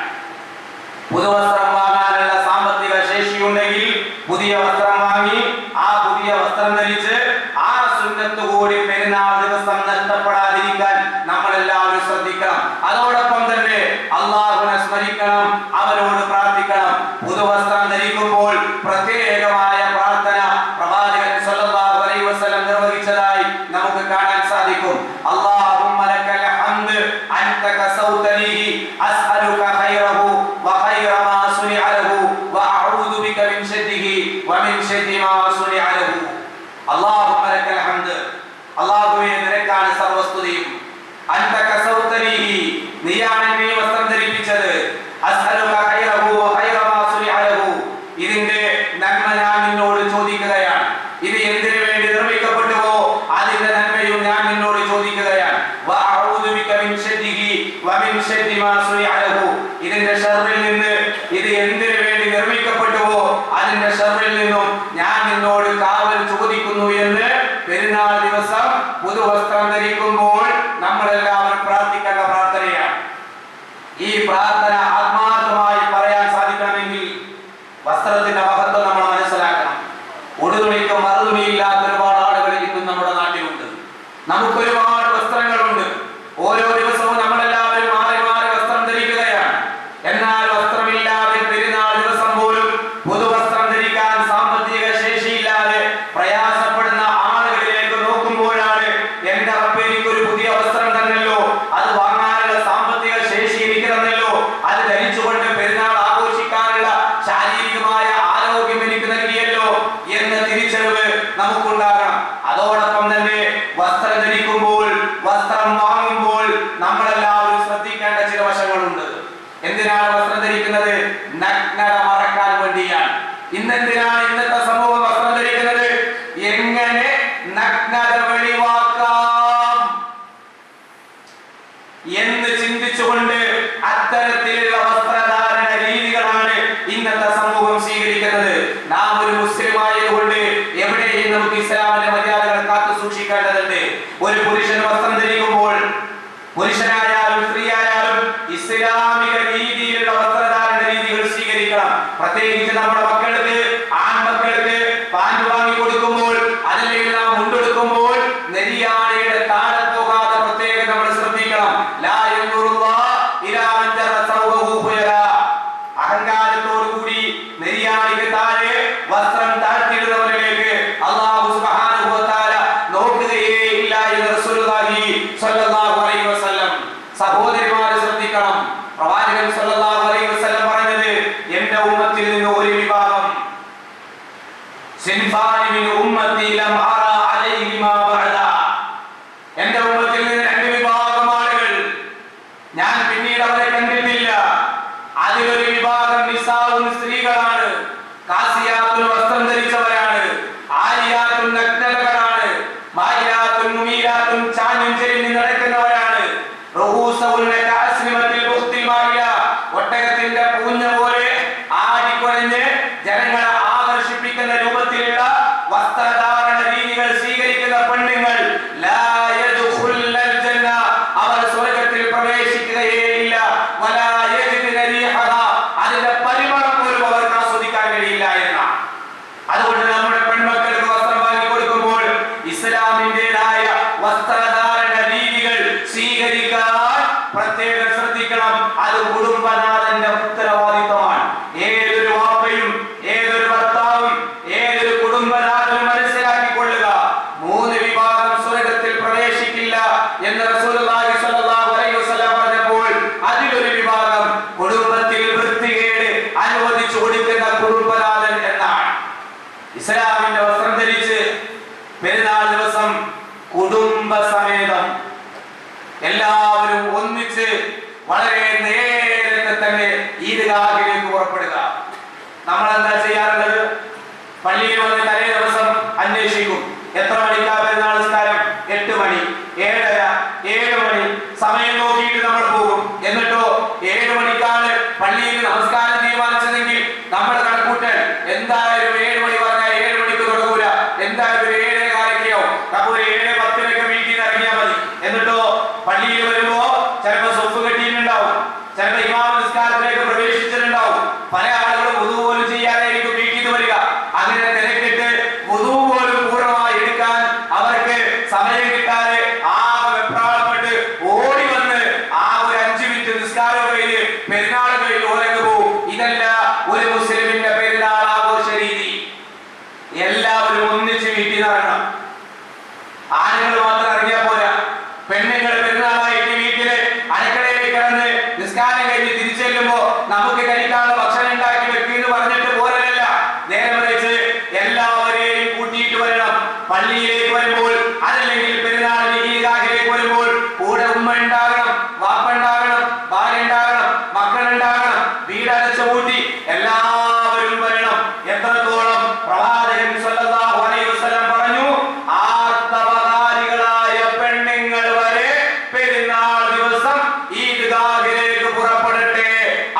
പുതുവസ്ത്രം വാങ്ങാനുള്ള സാമ്പത്തിക ശേഷിയുണ്ടെങ്കിൽ പുതിയ വസ്ത്രം വാങ്ങി ആ പുതിയ വസ്ത്രം ധരിച്ച് ആ സുന്നത്ത് കൂടി പെരുന്നാൾ ദിവസം നഷ്ടപ്പെടാതിരിക്കാൻ നമ്മളെല്ലാവരും ശ്രദ്ധിക്കണം. അതോടൊപ്പം തന്നെ അള്ളാഹുവിനെ സ്മരിക്കണം, അവനോട് പ്രാർത്ഥിക്കണം. പുതുവസ്ത്രം ധരിക്കുമ്പോൾ പ്രത്യേകമായ പ്രാർത്ഥന പ്രവാചകൻ സ്വല്ലല്ലാഹു അലൈഹി വസല്ലം നിർവഹിച്ചതായി നമുക്ക് കാണാൻ സാധിക്കും. അല്ലാഹുമ്മ ലക്കൽ ഹംദ് അൻത കസൗതനീഹി അസ്അലുക ഖൈറഹു വഖൈറ മാ സുനിഅ ലഹു വഅഊദു ബിക മിൻ ശർരിഹി വമിൻ ശർരി മാ സുനിഅ ലഹു. അല്ലാഹുമ്മ ലക്കൽ ഹംദ്, അല്ലാഹുവേ നിനക്കാണ് സർവസ്തുതിയും. അൻത കസൗതനീഹി, നീയാണ് എന്നെ വസ്ത്രം ധരിപ്പിച്ചത്. അസ്അലുക ഖൈറഹു വഖൈറ മാ സുനിഅ ലഹു, ഇതിന്റെ നന്മ ഞാൻ നിന്നോട് ചോദിക്കുകയാണ്. ഇത് എന്തിനു വേണ്ടി നിർമ്മിക്കപ്പെട്ടുവോ അതിന്റെ നന്മയും ഞാൻ നിന്നോട് ചോദിക്കുകയാണ്. വഅഊദു ബിക മിൻ ശർരിഹി വമിൻ ശർരി മാ സുനിഅ ലഹു, ഇതിന്റെ ശർറിൽ നിന്ന്, ഇത് എന്തിനു വേണ്ടി നിർമ്മിക്കപ്പെട്ടുവോ അതിന്റെ ശർറിൽ നിന്നും ഞാൻ നിന്നോട് കാവൽ ചോദിക്കുന്നു എന്ന് പെരുന്നാൾ ദിവസം പുതുവസ്ത്രം ധരിക്കുമ്പോൾ നമ്മളെല്ലാവരും പ്രാർത്ഥിക്കേണ്ട പ്രാർത്ഥനയാണ്. ഈ പ്രാർത്ഥന ആത്മാർത്ഥമായി പറയാൻ സാധിക്കണമെങ്കിൽ വസ്ത്രത്തിന്റെ മഹത്വം നമ്മൾ മനസ്സിലാക്കണം. ഉടുതുണിക്കും മറുതുണിയില്ലാത്ത ഒരുപാട് ആളുകൾ ഇന്നും നമ്മുടെ നാട്ടിലുണ്ട്. നമുക്ക് ഒരുപാട് വസ്ത്രങ്ങളുണ്ട്. ഓരോ ദിവസവും നമ്മളെല്ലാവരും മാറി മാറി വസ്ത്രം ധരിക്കുകയാണ്. എന്നാൽ വസ്ത്രമില്ലാതെ പെരുന്നാൾ ദിവസം പോലും പുതുവസ്ത്രം ധരിക്കാൻ സാമ്പത്തിക ശേഷിയില്ലാതെ പ്രയാസപ്പെടുന്ന ആളുകളിലേക്ക് നോക്കുമ്പോഴാണ് എന്റെ റബ്ബേ, എനിക്കൊരു പുതിയ വസ്ത്രം തന്നല്ലോ, അത് വാങ്ങാനുള്ള സാമ്പത്തിക ശേഷി എനിക്ക് തന്നല്ലോ, അത് ധരിച്ചുകൊണ്ട് പെരുന്നാൾ ആഘോഷിക്കാനുള്ള ശാരീരികമായ ആരോഗ്യം എനിക്ക് നൽകിയല്ലോ എന്ന തിരിച്ചറിവ് നമുക്കുണ്ടാകണം. അതോടൊപ്പം തന്നെ വസ്ത്രം ധരിക്കുമ്പോൾ, വസ്ത്രം വാങ്ങുമ്പോൾ നമ്മളെല്ലാവരും ശ്രദ്ധിക്കേണ്ട ചില വശങ്ങളുണ്ട്. എന്തിനാണ് വസ്ത്രം ധരിക്കുന്നത്? നഗ്നത മറക്കാൻ വേണ്ടിയാണ്. ഇന്നെന്തിനാണ് ഇന്നത്തെ സമൂഹം വസ്ത്രം ധരിക്കുന്നത്? എങ്ങനെ നഗ്നത വെളിവാക്കാം എന്ന് ചിന്തിച്ചുകൊണ്ട് അത്തരത്തിലുള്ള വസ്ത്രധാരണ രീതികളാണ് ഇന്നത്തെ സമൂഹം സ്വീകരിക്കുന്നത്. നാം ഒരു മുസ്ലിം ആയതുകൊണ്ട് എവിടെയും നമുക്ക് ഇസ്ലാമിന്റെ മര്യാദകൾ കാത്തു സൂക്ഷിക്കേണ്ടതുണ്ട്. ഒരു പുരുഷൻ വസ്ത്രം ധരിക്കുമ്പോൾ, പുരുഷനായാലും സ്ത്രീയായാലും ഇസ്ലാമിക രീതിയിലുള്ള വസ്ത്രധാരണ രീതികൾ സ്വീകരിക്കണം. പ്രത്യേകിച്ച് നമ്മുടെ മക്കൾക്ക്, ആൺമക്കൾക്ക് പാൻറ് വാങ്ങി കൊടുക്കുമ്പോൾ, അതല്ലെങ്കിൽ നാം മുണ്ടെടുക്കുമ്പോൾ നെരിയാണിയുടെ താഴെ പോകാതെ പ്രത്യേകം നമ്മൾ ശ്രദ്ധിക്കണം. ലാ യൻദുറുല്ലാഹ് ഇലാ മൻ ജറ സൗബഹു ഖുയലാ, അഹങ്കാരത്തോടുകൂടി നെരിയാണിക്ക് താഴെ വസ്ത്രം താഴ്ത്തിയിടുന്നവരിലേക്ക് അല്ലാഹു സുബ്ഹാനഹു വ തആല നോക്കുകയേ ഇല്ല എന്ന് റസൂലുള്ളാഹി സ്വല്ലല്ലാഹു അലൈഹി വസല്ലം. സഹോദരിമാരെ ശ്രദ്ധിക്കണം. പ്രവാചകൻ സ്വല്ലല്ലാഹു അലൈഹി വസല്ലം പറഞ്ഞത്, എന്റെ ഉമ്മത്തിൽ നിന്ന് ഒരു വിഭാഗം, സിൻഫാനി മിൻ ഉമ്മത്തി ലം അറ അലൈഹിമാ ബഅദ, എന്റെ ഉമ്മത്തിൽ നിന്ന് രണ്ട് വിഭാഗം ആളുകൾ ഞാൻ പിന്നീട് അവരെ കണ്ടിട്ടില്ല. അതിലൊരു വിഭാഗം നിസാഉൻ, സ്ത്രീകളാണ്. കാസിയാത്തുൻ, വസ്ത്രം ധരിച്ചവരാണ്. ആരിയാത്തുൻ, നഗ്നകളാണ്. മായിലാത്തുൻ, മുമീലാത്തുൻ, ചാഞ്ഞും ചെരിഞ്ഞും നടക്കുന്നവരാണ്. റൂസഉൻ കഅസ്നിമത്തിൽ ബുഖ്തിൽ മായില, ഒട്ടകത്തിന്റെ പൂഞ്ഞ പോലെ ആടിക്കുഴഞ്ഞ് ജനങ്ങളെ ആകർഷിപ്പിക്കുന്ന രൂപത്തിലുള്ള വസ്ത്രധാരണ രീതികൾ സ്വീകരിക്കുന്ന പെണ്ണുങ്ങൾ ലാ യദ്ഖുലുൽ ജന്ന, അവർ സ്വർഗ്ഗത്തിൽ പ്രവേശിക്കുകയേ ഇല്ല. വലാ യജിദുന റീഹഹ, അതിന്റെ പരിമളം പോലും അവർക്ക് ആസ്വദിക്കാൻ കഴിയില്ല എന്നാണ്. അതുകൊണ്ട് നമ്മുടെ പെൺമക്കൾക്ക് വസ്ത്രം വാങ്ങി കൊടുക്കുമ്പോൾ ഇസ്ലാമിന്റേതായ വസ്ത്രധാരണ രീതികൾ സ്വീകരിക്കാൻ പ്രത്യേകം ശ്രദ്ധിക്കണം. അത് കുടുംബനാഥന്റെ ഉത്തരവാദിത്തമാണ്. ഏതൊരു വാപ്പയും ഏതൊരു ഭർത്താവും ഏതൊരു കുടുംബനാഥനും മനസ്സിലാക്കിക്കൊള്ളുക, മൂന്ന് വിഭാഗം സ്വർഗ്ഗത്തിൽ പ്രവേശിക്കില്ല എന്ന് റസൂലുള്ളാഹി സ്വല്ലല്ലാഹു അലൈഹി വസല്ലം പറഞ്ഞപ്പോൾ അതിലൊരു വിഭാഗം കുടുംബത്തിൽ വൃത്തികേട് അനുവദിച്ചു കൊടുക്കുന്ന കുടുംബനാഥൻ എന്നാണ്. ഇസ്ലാമിന്റെ വസ്ത്രം ധരിച്ച് പെരുന്നാൾ ദിവസം കുടുംബസമേതം എല്ലാവരും ഒന്നിച്ച് വളരെ നേരത്തെ തന്നെ ഈദ്ഗാഹിലേക്ക് പുറപ്പെടുക. നമ്മൾ എന്താ ചെയ്യാറുള്ളത്? പള്ളിയിൽ വന്ന് തലേ ദിവസം അന്വേഷിക്കും, എത്ര മണിക്കാ പെരുന്നാൾ നിസ്കാരം? 8 മണി, 7:30, 7 മണി. സമയം നോക്കിയിട്ട് നമ്മൾ പോകും. എന്നിട്ടോ 7 മണിക്കാണ് പള്ളിയിൽ നമസ്കാരം തീരുമാനിച്ചതെങ്കിൽ നമ്മൾ കണക്കൂട്ടൽ എന്തായാലും 7 മണി പറഞ്ഞാൽ 7 മണിക്ക് തുടങ്ങൂല, എന്തായാലും 7:15 അപ്പോൾ 7:10 വീട്ടിൽ നിന്ന് ഇറങ്ങിയാൽ മതി. എന്നിട്ടോ പള്ളിയിൽ വരുമ്പോ ചിലപ്പോൾ സൊഫ് കെട്ടിയിട്ടുണ്ടാവും, ചിലപ്പോൾ ഇമാം നിസ്കാരത്തിലേക്ക് പ്രവേശിച്ചിട്ടുണ്ടാവും. പല ആളുകളും വുദു പോലും ചെയ്യാനായിരിക്കും വീട്ടിൽ നിന്ന് വരിക. അങ്ങനെ തിരക്കിട്ട് വുദു പോലും പൂർണ്ണമായി എടുക്കാൻ അവർക്ക് സമയം കിട്ടാതെ ആകെ വെപ്രാളപ്പെട്ട് ഓടി വന്ന് ആ ഒരു 5 മിനിറ്റ് നിസ്കാരം കഴിഞ്ഞ് പെരുന്നാൾ കഴിഞ്ഞ് ഓരങ്ങ് പോകും. ഇതല്ല ഒരു മുസ്ലിമിന്റെ പെരുന്നാൾ ആഘോഷ രീതി. എല്ലാവരും ഒന്നിച്ച് വീട്ടിൽ നിന്ന് ഇറങ്ങണം. ആണുങ്ങൾ മാത്രം ഇറങ്ങിയാൽ പോരാ. പെണ്ണുങ്ങൾ പെരുന്നാളായിട്ട് വീട്ടില് അടുക്കളയിൽ കിടന്ന് നിസ്കാരം കഴിഞ്ഞ് തിരിച്ചെല്ലുമ്പോ നമുക്ക് കഴിക്കാനുള്ള ഭക്ഷണം ഉണ്ടാക്കി വെക്കുന്നു പറഞ്ഞിട്ട് പോരല്ല. നേരെ മറിച്ച് എല്ലാവരെയും കൂട്ടിയിട്ട് വരണം. പള്ളിയിലേക്ക് വരുമ്പോൾ അതല്ലെങ്കിൽ പെരുന്നാളിന് ഈദ്ഗാഹിലേക്ക് വരുമ്പോൾ കൂടെ ഉമ്മ ഉണ്ടാകണം, വാപ്പ ഉണ്ടാകണം, ഭാര്യ ഉണ്ടാകണം, മക്കൾ ഉണ്ടാകണം, വീടടച്ച കൂട്ടി എല്ലാവരും വരണം. എത്രത്തോളം പ്രവാചകൻ സ്വല്ലല്ലാഹു അലൈഹി വസല്ലം പറഞ്ഞു, ആർത്തവകാരികളായ പെണ്ണുങ്ങൾ വരെ പെരുന്നാൾ ദിവസം ഈദ്ഗാഹിലേക്ക് പുറപ്പെടട്ടെ,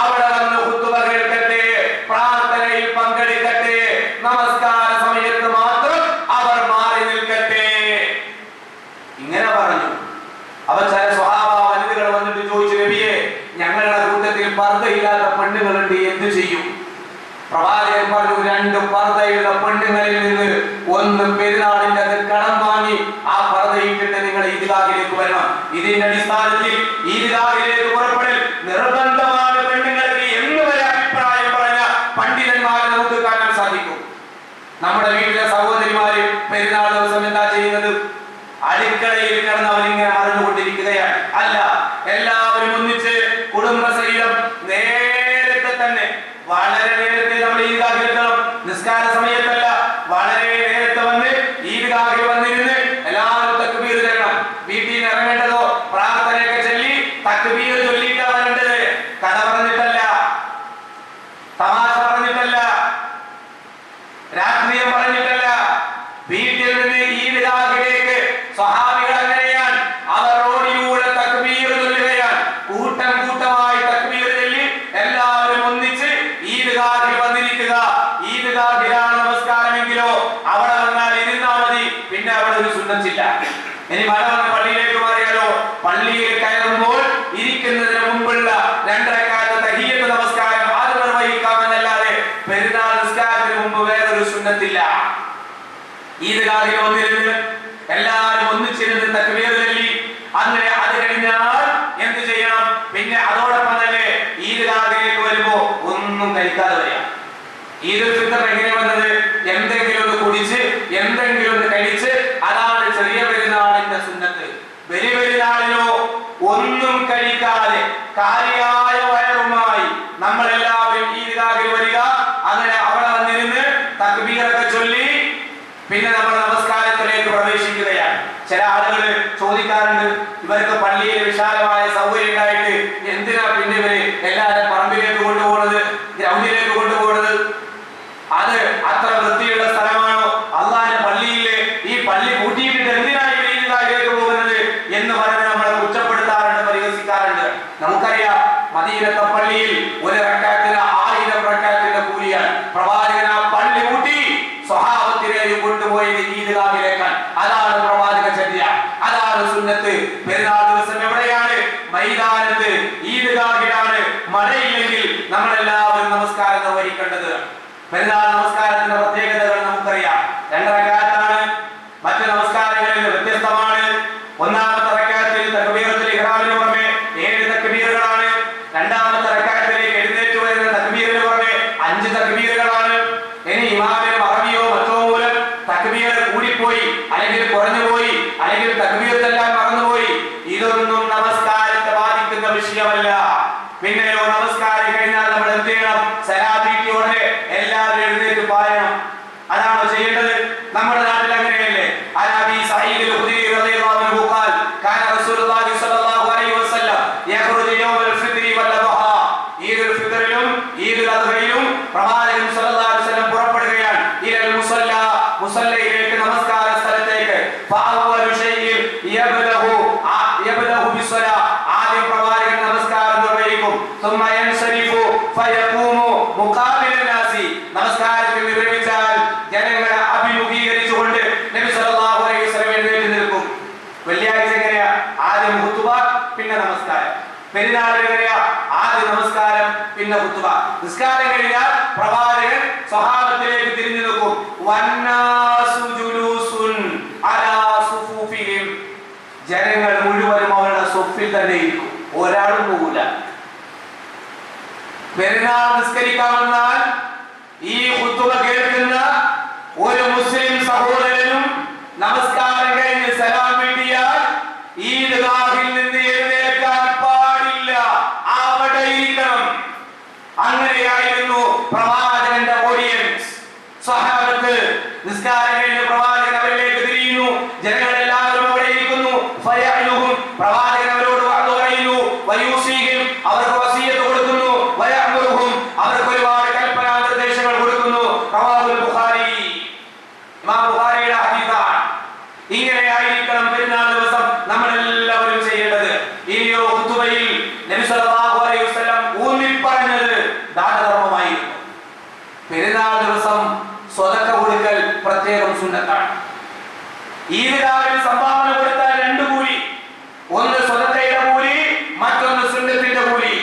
അവിടെ വന്ന് ഖുത്ബ കേൾക്കട്ടെ, പ്രാർത്ഥനയിൽ പങ്കെടുക്കട്ടെ, നമസ്കാര സമയത്ത് മാത്രം അവർ മാറി നിൽക്കട്ടെ. ഇങ്ങനെ പറഞ്ഞു. അപ്പൊ ചില സ്വഹാബ വനിതകൾ വന്നിട്ട് ചോദിച്ചു, നബിയെ, ഞങ്ങളുടെ കൂട്ടത്തിൽ പർദ്ദയില്ലാത്ത പെണ്ണുങ്ങളുണ്ട്, എന്ത് ചെയ്യും? പ്രവാചകൻ പറഞ്ഞു, 2 പർദ്ദയുള്ള പെണ്ണുങ്ങളിൽ നിന്ന് ഒന്ന് പെരുന്നാളിന്റെ അത് കടം വാങ്ങി ആ പർദ്ദയിട്ടിട്ട് നിങ്ങൾ ഈദ്ഗാഹിലേക്ക് വരണം. ഇതിന്റെ അടിസ്ഥാനത്തിൽ ഈദ്ഗാഹിലേക്ക് പുറപ്പെടൽ നിർബന്ധമാണ് പെണ്ണുങ്ങൾക്ക് എന്ന് വരെ അഭിപ്രായം പറഞ്ഞ പണ്ഡിതന്മാരെ നമുക്ക് കാണാൻ സാധിക്കും. നമ്മുടെ വീട്ടിലെ സഹോദരിമാര് പെരുന്നാൾ ദിവസം എന്താ ചെയ്യുന്നത്? അടുക്കളയിൽ കിടന്ന് അവരിങ്ങനെ മറന്നുകൊണ്ടിരിക്കുകയാണ്. അല്ല, എല്ലാവരും ഒന്നിച്ച് കുടുംബസഹിതം നേരത്തെ തന്നെ, വളരെ നേരത്തെ നമ്മൾ ഈദ്ഗാഹിലെത്തണം. നിസ്കാര സമയത്തല്ല, വളരെ നേരത്തെ വന്ന് ഈദ്ഗാഹിൽ വന്നിരുന്ന് എല്ലാവരും തക്ബീർ ചൊല്ലണം. വീട്ടിൽ നിന്ന് ഇറങ്ങേണ്ടതോ പ്രാർത്ഥനയൊക്കെ ചൊല്ലി തക്ബീർ ചൊല്ലിയിട്ടാ വരേണ്ടത്. കഥ പറഞ്ഞിട്ടല്ല, തമാശ പറഞ്ഞിട്ടല്ല, രാഷ്ട്രീയം പറഞ്ഞിട്ടല്ല. വീട്ടിൽ നിന്ന് ഈദ്ഗാഹിലേക്ക് സ്വഹാബികൾ അങ്ങനെയാണ്. അവർ റോഡിലൂടെ തക്ബീർ ചൊല്ലുകയാണ്. കൂട്ടം കൂട്ടമായി തക്ബീർ ചൊല്ലി എല്ലാവരും ഒന്നിച്ച് ഈദ്ഗാഹിൽ വന്നിരിക്കുക. ഈദ്ഗാഹിലാണ് നമസ്കാരമെങ്കിലോ അവിടെ വന്നാൽ ഇരുന്നാ മതി, പിന്നെ അവിടെ ഒരു സുന്നത്തില്ല. ഇനി മഴ വന്ന് പള്ളിയിലേക്ക് മാറിയാലോ, പള്ളിയിൽ കയറുമ്പോൾ ഇരിക്കുന്നതിന് മുമ്പുള്ള 2 റക്അത്ത് തഹിയ്യത്ത് നമസ്കാരം അത് നിർവഹിക്കാമെന്നല്ലാതെ പെരുന്നാൾ നിസ്കാരത്തിന് മുമ്പ് വേറൊരു സുന്നത്തില്ല. ഈദ്ഗാഹിൽ വന്നിരുന്ന് എല്ലാവരും ഒന്നിച്ചിരുന്ന് തക്ബീർ ചൊല്ലി അങ്ങനെ അത് കഴിഞ്ഞാൽ എന്ത് ചെയ്യണം? പിന്നെ അതോടൊപ്പം തന്നെ ഈദ്ഗാഹിലേക്ക് വരുമ്പോ ഒന്നും കഴിക്കാതെ വരിക. ഈദുൽ ഫിത്തർ എങ്ങനെ വന്നത്? എന്തെങ്കിലും ഒന്ന് കുടിച്ച് എന്തെങ്കിലും ഒന്ന് കഴിച്ച്, അതാണ് ചെറിയ പെരുന്നാളിന്റെ സുന്നത്ത്. വലിയ പെരുന്നാളിനോ ഒന്നും കഴിക്കാതെ കാര്യമായ വയറുമായി നമ്മളെല്ലാവരും ഈദ്ഗാഹിൽ വരിക. അങ്ങനെ അവിടെ വന്നിരുന്ന് തക്ബീറൊക്കെ ചൊല്ലി പിന്നെ നമ്മൾ നമസ്കാരത്തിലേക്ക് പ്രവേശിക്കുകയാണ്. ചില ആളുകൾ ചോദിക്കാറുണ്ട്, ഇവർക്ക് പള്ളിയിൽ വിശാലമായ സൗകര്യം ഉണ്ടായിട്ട് എന്തിനാ പിന്നെ ഇവര് എല്ലാവരും പറമ്പിലേക്ക് കൊണ്ടുപോകുന്നത്, ഗ്രൗണ്ടിലേക്ക് കൊണ്ടുപോകുന്നത്? അത് അത്ര വൃത്തിയുള്ള സ്ഥലമാണോ? അള്ളാന്റെ പള്ളിയിലെ ഈ പള്ളി കൂട്ടിയിട്ടിട്ട് എന്തിനാണ് ഇവർ ഈദ്ഗാഹിലേക്ക് പോകുന്നത് എന്ന് പറഞ്ഞ് നമ്മളെ കുറ്റപ്പെടുത്താറുണ്ട്, പരിഹസിക്കാറുണ്ട്. നമുക്കറിയാം, മദീനത്തെ പള്ളിയിൽ ഒരു റക്അത്തിന് 1000 റക്അത്തിന്റെ കൂലിയാണ്. പ്രവാചകൻ ആ പള്ളി കൂട്ടി സ്വഹാബത്തിനെയും കൊണ്ടുപോയത് ഈദ്ഗാഹിലേക്കാണ്. അതാണ് പ്രവാചക ചര്യ, അതാണ് സുന്നത്ത്. പെരുന്നാൾ ദിവസം എവിടെയാണ്? മൈതാനത്ത്, ഈദ്ഗാഹിലാണ്. മഴയില്ലെങ്കിൽ നമ്മളെല്ലാവരും നമസ്കാരം നിർവഹിക്കേണ്ടത്. പെരുന്നാൾ നമസ്കാരത്തിന്റെ പ്രത്യേകതകൾ നമുക്കറിയാം. 2 റക്അത്താണ്. മറ്റു നമസ്കാരങ്ങളിൽ വ്യത്യസ്തമാണ്. ഒന്നാമത്തെ റക്അത്തിൽ തക്ബീറത്തുൽ ഇഹ്റാമിന് പുറമെ 7 തക്ബീറുകളാണ്. രണ്ടാമത്തെ റക്അത്തിലേക്ക് എഴുന്നേറ്റ് വരുന്ന തക്ബീറിന് പുറമെ 5 തക്ബീറുകളാണ്. ഇനി ഇമാമിന് മറവിയോ മറ്റോ മൂലം തക്ബീർ കൂടിപ്പോയി, അല്ലെങ്കിൽ കുറഞ്ഞുപോയി, അല്ലെങ്കിൽ തക്ബീർ ചെല്ലാൻ മറന്നുപോയി, ഇതൊന്നും നമസ്കാരത്തെ ബാധിക്കുന്ന വിഷയമല്ല. പിന്നെയോ നമസ്കാരം കഴിഞ്ഞാൽ നമ്മൾ എന്ത് ചെയ്യണം? സലാബിയോടെ എല്ലാവരും എഴുന്നേറ്റ് പായണം. അതാണോ ചെയ്യേണ്ടത്? നമ്മുടെ നാട്ടിൽ അങ്ങനെയല്ലേ? അനബി സഈദ് അൽ ഖുദരി റളിയല്ലാഹു അൻഹു ഖാൽ കാന റസൂലുള്ളാഹി സ്വല്ലല്ലാഹു അലൈഹി വസല്ലം യഖ്റുജു യൗമൽ ഫിത്രി വൽ അദ്ഹ, ഈദുൽ ഫിത്റിലും ഈദുൽ അദ്ഹയിലും പ്രവാചകൻ സല്ലല്ലാഹു അലൈഹി വസല്ലം പുറപ്പെടുകയാണ്. ഇലൽ മുസല്ല, മുസല്ലയിലേക്ക്, നമസ്കാര സ്ഥലത്തേക്ക്. ഫഅവ്വലു ശൈഇൻ യബ്ദഉ ബിസ്സലാ, ആദ്യം പ്രവാചകൻ നമസ്കാരം നിർവഹിക്കും. സുമ്മ യൻസരിഫു ഫയഖൂമു മുഖാബിലൻ നാസി, നമസ്കാരത്തിൽ വിരമിച്ചാൽ ജനങ്ങളെ അഭിമുഖീകരിച്ചുകൊണ്ട് നബി സല്ലല്ലാഹു അലൈഹി വസല്ലം എഴുന്നേറ്റ് നിൽക്കും. വെള്ളിയാഴ്ച എങ്ങനെയാ? ആദ്യം ഖുതുബ പിന്നെ നമസ്കാരം. പെരുന്നാൾ എങ്ങനെയാ? ആദ്യം നമസ്കാരം പിന്നെ ഖുതുബ. നിസ്കാരം കഴിഞ്ഞാൽ പ്രവാചകൻ സ്വഹാബത്തിലേക്ക് തിരിഞ്ഞു നിൽക്കും. വന്നാസു ജുലൂസുൻ അലാ സുഫൂഫിഹിം, ജനങ്ങൾ മുഴുവനും അവരുടെ സ്വഫിൽ തന്നെ ഇരിക്കും, ഒരാളും പോകില്ല. പെരുന്നാൾ നിസ്കരിക്കാൻ വന്നാൽ ഈ ഖുതുബ കേൾക്കുന്ന ഒരു മുസ്ലിം സഹോദരനും നമസ്കാരം കഴിഞ്ഞ് സലാം വീട്ടിയാൽ ഈദ്ഗാഹിൽ നിന്ന് എഴുന്നേൽക്കാൻ പാടില്ല, അവിടെ ഇരിക്കണം. അങ്ങനെയായിരുന്നു പ്രവാചകന്റെ ഓഡിയൻസ്. സ്വഹാബത്ത് നിസ്കാരം കഴിഞ്ഞ് പ്രവാചകൻ അവരിലേക്ക് തിരിയുന്നു, ജനങ്ങളെല്ലാവരും അവിടെ ഇരിക്കുന്നു. ഫയഅലുഹും, പ്രവാചകൻ അവരോട് വാദു പറയുന്നു. വയൂസിഹിം, അവർക്ക് വസിയത്ത് കൊടുക്കുന്നു. വയഅമുറുഹും, അവർക്ക് ഒരുപാട് കൽപ്പനാ നിർദ്ദേശങ്ങൾ കൊടുക്കുന്നു. റവാഹുൽ ബുഖാരി, ഇമാം ബുഖാരിയുടെ ഹദീസാണ്. ഇങ്ങനെയായിരിക്കണം പെരുന്നാൾ ദിവസം നമ്മളെല്ലാവരും ചെയ്യേണ്ടത്. ഇനിയോ ഖുതുബയിൽ നബി സല്ലല്ലാഹു അലൈഹി വസല്ലം ഊന്നിപ്പറഞ്ഞത് ദാനധർമ്മമായിരുന്നു. പെരുന്നാൾ ദിവസം സ്വതക്ക കൊടുക്കൽ പ്രത്യേകം സുന്നത്താണ്. ഈദ്ഗാഹിൽ സംഭാവന കൊടുത്താൽ രണ്ട് കൂലി, ഒന്ന് സ്വതക്കയുടെ കൂലി, മറ്റൊന്ന് സുന്നത്തിന്റെ കൂലി.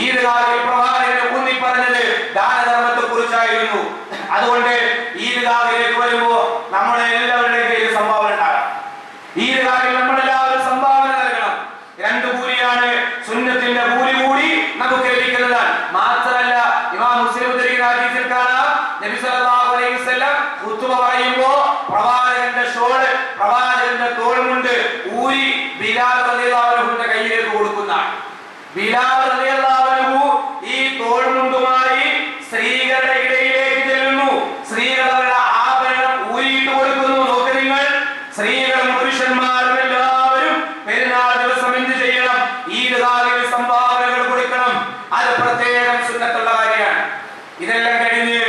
ഈദ്ഗാഹിൽ പ്രവാചകൻ ഊന്നിപ്പറഞ്ഞത് ദാനധർമ്മത്തെ കുറിച്ചായിരുന്നു. അതുകൊണ്ട് ഈദ്ഗാഹിലേക്ക് വരുമ്പോ നമ്മുടെ എല്ലാവരുടെയും കയ്യിൽ സംഭാവന ഉണ്ടാകണം. ഈദ്ഗാഹിൽ നമ്മളെല്ലാവരും സംഭാവന നൽകണം. രണ്ട് കൂലിയാണ്, സുന്നത്തിന്റെ കൂലി കൂടി നമുക്ക് ലഭിക്കുന്നതാണ്. മാത്രമല്ല, ഇമാം മുസ്ലിം ഉദ്ധരിക്കുന്ന ഹദീസിൽ കാണാം, നബി സല്ലല്ലാഹു അലൈഹി വസല്ലം ഖുതുബ പറയുമ്പോ പ്രവാചകന്റെ ഷോൾ, പ്രവാചകന്റെ തോൾമുണ്ട് ഊരി ബിലാൽ റളിയല്ലാഹു അൻഹുവിന്റെ കയ്യിലേക്ക് കൊടുക്കുന്നതാണ്. ബിലാൽ റളിയല്ലാഹു അൻഹു ഈ തോൾമുണ്ടുമായി സ്ത്രീകളുടെ ഇടയിലേക്ക് ചെല്ലുന്നു. സ്ത്രീകളുടെ ആഭരണം ഊരിയിട്ട് കൊടുക്കുന്നു. നോക്ക് നിങ്ങൾ, സ്ത്രീകളും പുരുഷന്മാരും എല്ലാവരും പെരുന്നാൾ ദിവസം എന്ത് ചെയ്യണം? ഈദ്ഗാഹിൽ സംഭാവനകൾ കൊടുക്കണം. അത് പ്രത്യേകം സുന്നത്തുള്ള കാര്യമാണ്. ഇതെല്ലാം കഴിഞ്ഞ്